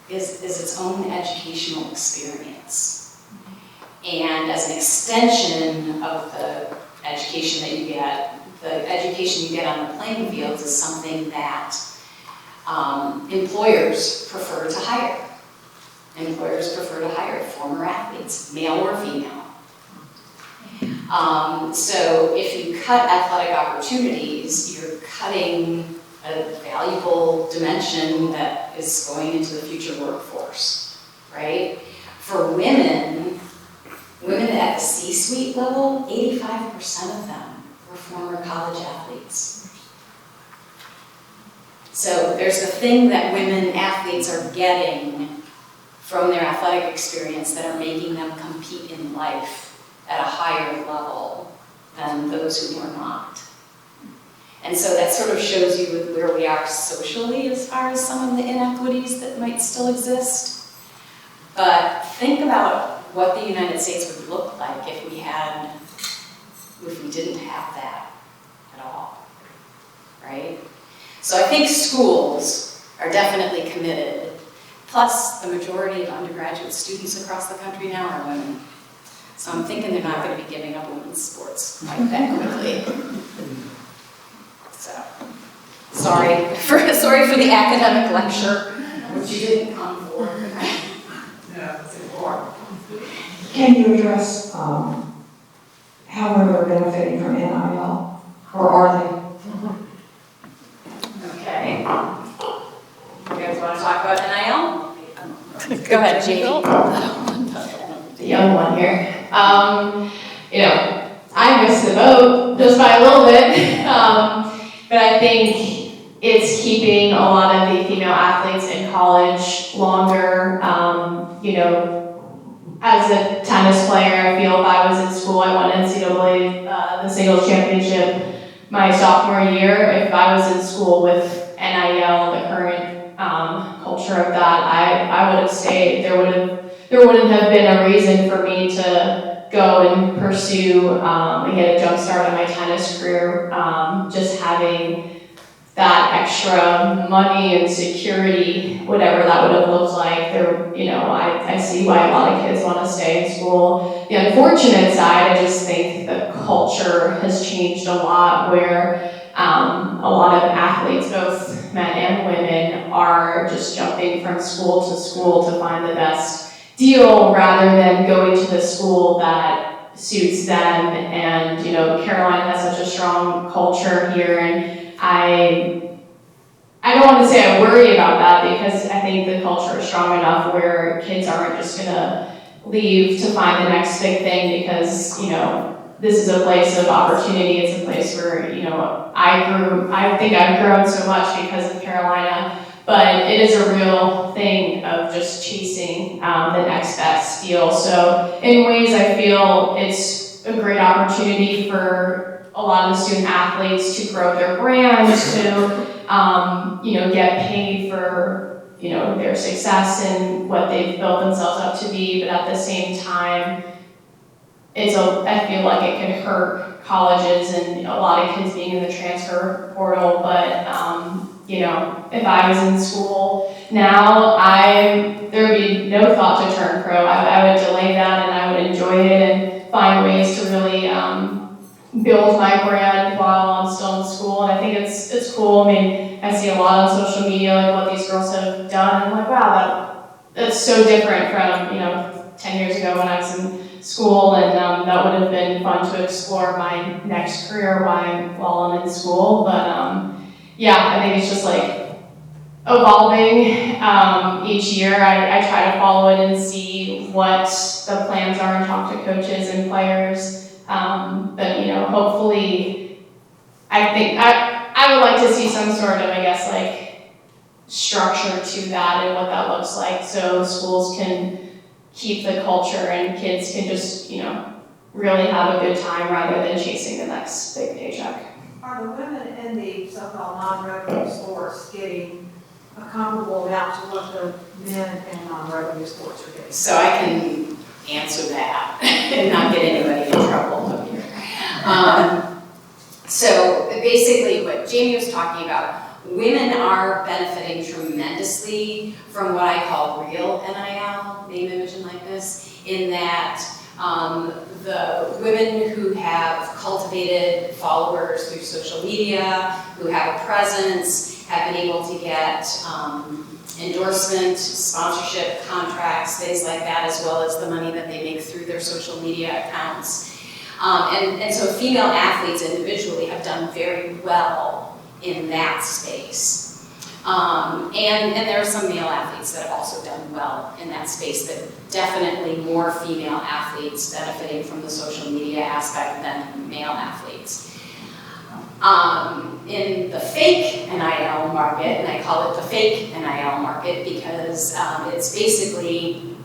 is its own educational experience. And as an extension of the education that you get, the education you get on the playing fields is something that employers prefer to hire. Employers prefer to hire former athletes, male or female. So if you cut athletic opportunities, you're cutting a valuable dimension that is going into the future workforce, right? For women at the C-suite level, 85% of them were former college athletes. So there's the thing that women athletes are getting from their athletic experience that are making them compete in life at a higher level than those who are not. And so that sort of shows you with where we are socially as far as some of the inequities that might still exist. But think about what the United States would look like if we didn't have that at all, right? So I think schools are definitely committed. Plus, the majority of undergraduate students across the country now are women. So I'm thinking they're not going to be giving up women's sports like that quickly. So, sorry for the academic lecture, which you didn't come for. Can you address how women are benefiting from NIL, or are they? Okay. You guys want to talk about NIL? Go ahead, Jamie. The young one here. I missed the boat just by a little bit, but I think it's keeping a lot of the female athletes in college longer. As a tennis player, I feel if I was in school, I won NCAA, the singles championship my sophomore year. If I was in school with NIL, the current culture of that, I would have stayed. There wouldn't have been a reason for me to go and pursue and get a jump start on my tennis career. Just having that extra money and security, whatever that would have looked like, I see why a lot of kids want to stay in school. The unfortunate side, I just think the culture has changed a lot where a lot of athletes, both men and women, are just jumping from school to find the best deal rather than going to the school that suits them. And Carolina has such a strong culture here, and I don't want to say I worry about that because I think the culture is strong enough where kids aren't just gonna leave to find the next big thing because this is a place of opportunity. It's a place where I think I've grown so much because of Carolina. But it is a real thing of just chasing the next best deal. So in ways I feel it's a great opportunity for a lot of the student athletes to grow their brands, to get paid for their success and what they've built themselves up to be. But at the same time, I feel like it can hurt colleges and a lot of kids being in the transfer portal. But if I was in school now, there would be no thought to turn pro. I would delay that and I would enjoy it and find ways to really build my brand while I'm still in school. And I think it's cool. I mean, I see a lot on social media like what these girls have done. And I'm like, wow, that's so different from 10 years ago when I was in school, and that would have been fun to explore my next career while I'm in school. But I think it's just like evolving each year. I try to follow it and see what the plans are and talk to coaches and players. But hopefully, I think I would like to see some sort of, structure to that and what that looks like, so schools can keep the culture and kids can just, really have a good time rather than chasing the next big paycheck. Are the women in the so-called non-revenue sports getting a comparable amount to what the men in non-revenue sports are getting? So I can answer that and not get anybody in trouble up here. So basically what Jamie was talking about, women are benefiting tremendously from what I call real NIL, name, image, and likeness, in that the women who have cultivated followers through social media, who have a presence, have been able to get endorsement, sponsorship, contracts, things like that, as well as the money that they make through their social media accounts. And so female athletes individually have done very well in that space. And there are some male athletes that have also done well in that space, but definitely more female athletes benefiting from the social media aspect than male athletes. In the fake NIL market, and I call it the fake NIL market because it's basically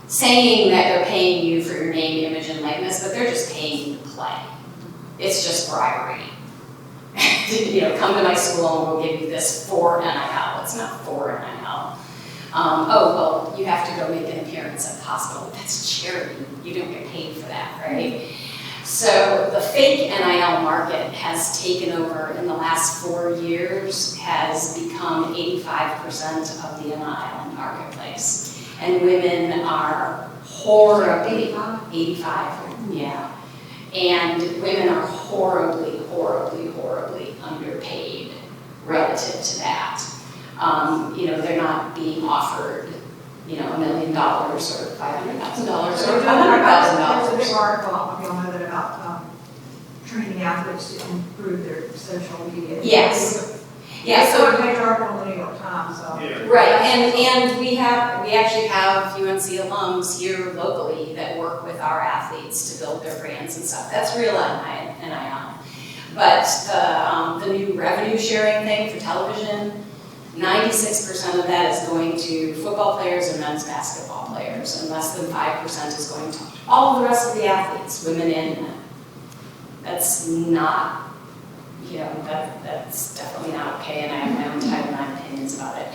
saying that they're paying you for your name, image, and likeness, but they're just paying you to play. It's just bribery. You know, come to my school and we'll give you this for NIL. It's not for NIL. Oh, well, you have to go make an appearance at the hospital. That's charity. You don't get paid for that, right? So the fake NIL market has taken over in the last 4 years, has become 85% of the NIL marketplace. And women are horribly, 85, yeah. And women are horribly, horribly, horribly underpaid relative to that. You know, they're not being offered, you know, $1 million or $500,000 or $100,000. There's a big article, I don't know if y'all know that, about training athletes to improve their social media. Yes. Yeah, So so a big article in the New York Times, so. right, and we actually have UNC alums here locally that work with our athletes to build their brands and stuff. That's real NIL. But the new revenue sharing thing for television, 96% of that is going to football players and men's basketball players, and less than 5% is going to all of the rest of the athletes, women and men. That's not, you know, that's definitely not okay, and I have my own Title IX opinions about it.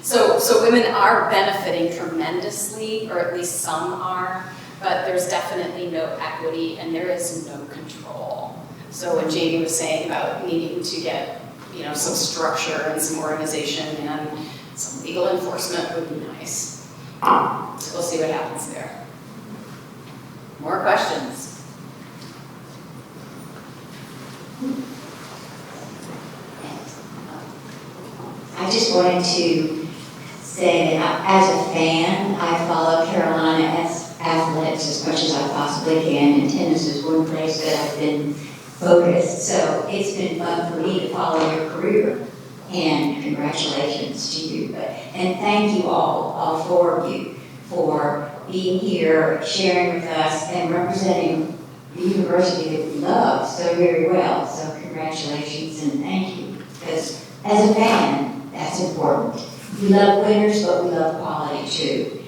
So women are benefiting tremendously, or at least some are, but there's definitely no equity and there is no control. So what Jamie was saying about needing to get, you know, some structure and some organization and some legal enforcement would be nice. So we'll see what happens there. More questions? I just wanted to say that as a fan, I follow Carolina athletics as much as I possibly can, and tennis is one place that I've been focused. So it's been fun for me to follow your career, and congratulations to you. And thank you all four of you, for being here, sharing with us, and representing the university that we love so very well. So congratulations and thank you, because as a fan, that's important. We love winners, but we love quality too.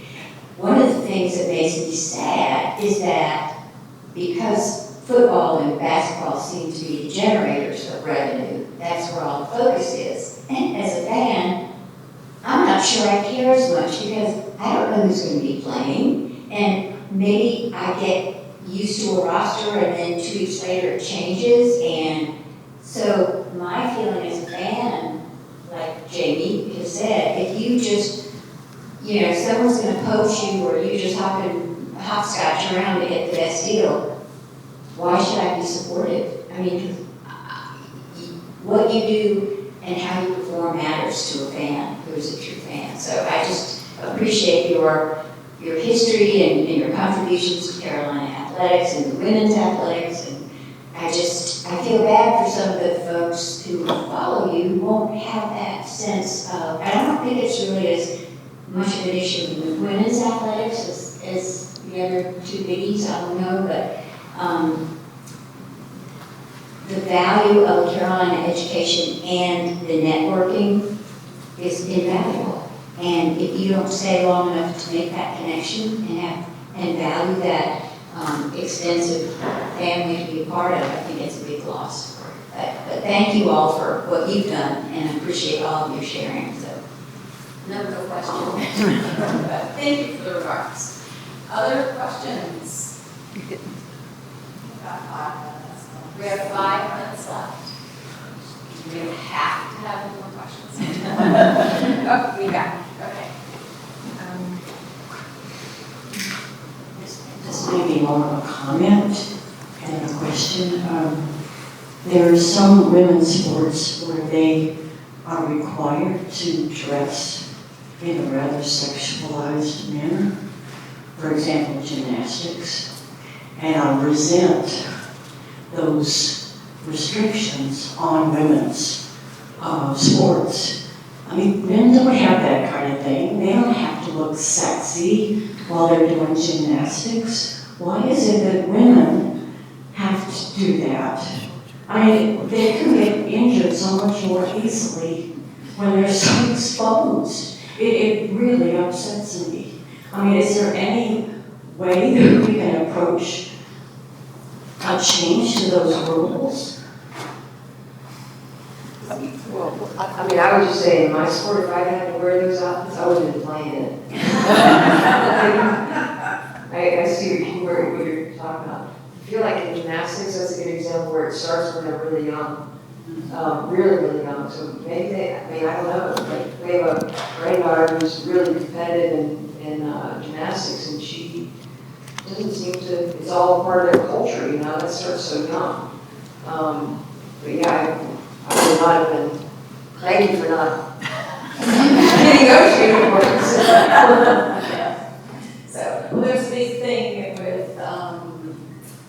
One of the things that makes me sad is that because football and basketball seem to be the generators of revenue, that's where all the focus is. And as a fan, I'm not sure I care as much because I don't know who's going to be playing. And maybe I get used to a roster and then 2 weeks later it changes. And so my feeling as a fan, like Jamie has said, if you just, you know, someone's going to poach you or you just hopscotch around to get the best deal, why should I be supportive? I mean, what you do and how you perform matters to a fan who is a true fan. So I just appreciate your history and your contributions to Carolina athletics and the women's athletics. And I feel bad for some of the folks who follow you who won't have that sense of, I don't think it's really as much of an issue with women's athletics as the other two biggies, I don't know, but the value of Carolina education and the networking is invaluable. And if you don't stay long enough to make that connection and value that extensive family to be a part of, I think it's a big loss. But thank you all for what you've done, and I appreciate all of your sharing. So No question. But thank you for the remarks. Other questions? Got 5 minutes. We have 5 minutes left. We don't have to have any more questions. Oh, we got it. Okay. This may be more of a comment and a question. There are some women's sports where they are required to dress in a rather sexualized manner. For example, gymnastics. And I resent those restrictions on women's sports. I mean, men don't have that kind of thing. They don't have to look sexy while they're doing gymnastics. Why is it that women have to do that? I mean, they can get injured so much more easily when they're so exposed. It really upsets me. I mean, is there any way that we can approach a change to those rules? Well, I mean, I would just say in my sport, if I had to wear those outfits, I wouldn't have been playing it. I see what you're talking about. I feel like in gymnastics, that's a good example where it starts when they're really young. Really young. So maybe I don't know. Like, we have a granddaughter who's really competitive in gymnastics, and she doesn't seem to, it's all part of their culture, that starts so young. But yeah, I would not have been, thank you for not getting those uniforms. So, well, there's a big thing with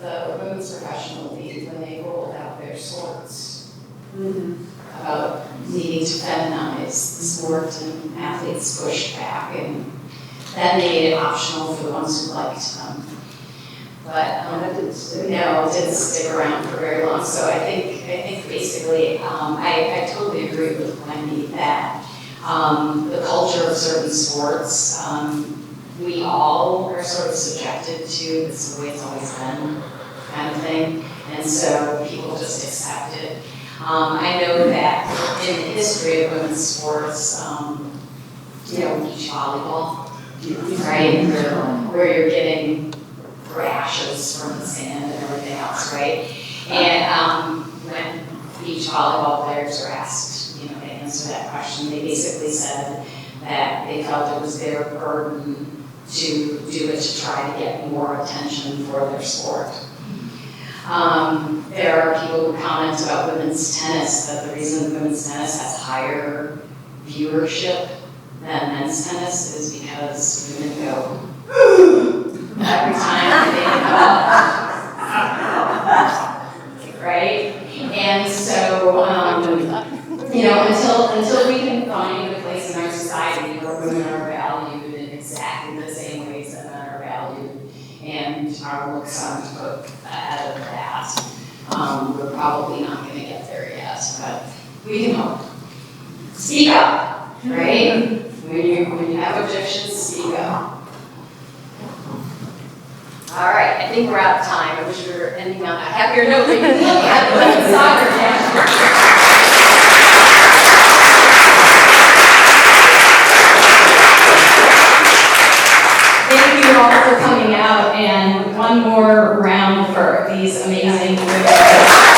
the women's professional league when they rolled out their sports about needing to feminize the sport, and athletes pushed back, and then they made it optional for the ones who liked them. But that didn't stick. no, it didn't stick around for very long. So I think basically, I totally agree with Wendy that the culture of certain sports, we all are sort of subjected to, it's the way it's always been kind of thing. And so people just accept it. I know that in the history of women's sports, beach volleyball, right, where you're getting rashes from the sand and everything else, right? And when beach volleyball players are asked, to answer that question, they basically said that they felt it was their burden to do it to try to get more attention for their sport. There are people who comment about women's tennis, that the reason women's tennis has higher viewership than men's tennis is because women go every time they go, right? And so, until we can find a place in our society where women are valued in exactly the same ways that men are valued, and our looks aren't put ahead of that, we're probably not going to get there yet, but we can hope. Speak up, right? When you have objections, speak up. All right, I think we're out of time. I wish we were ending on a happier note, but you can look at the women's soccer match. Thank you all for coming out, and one more round for these amazing women.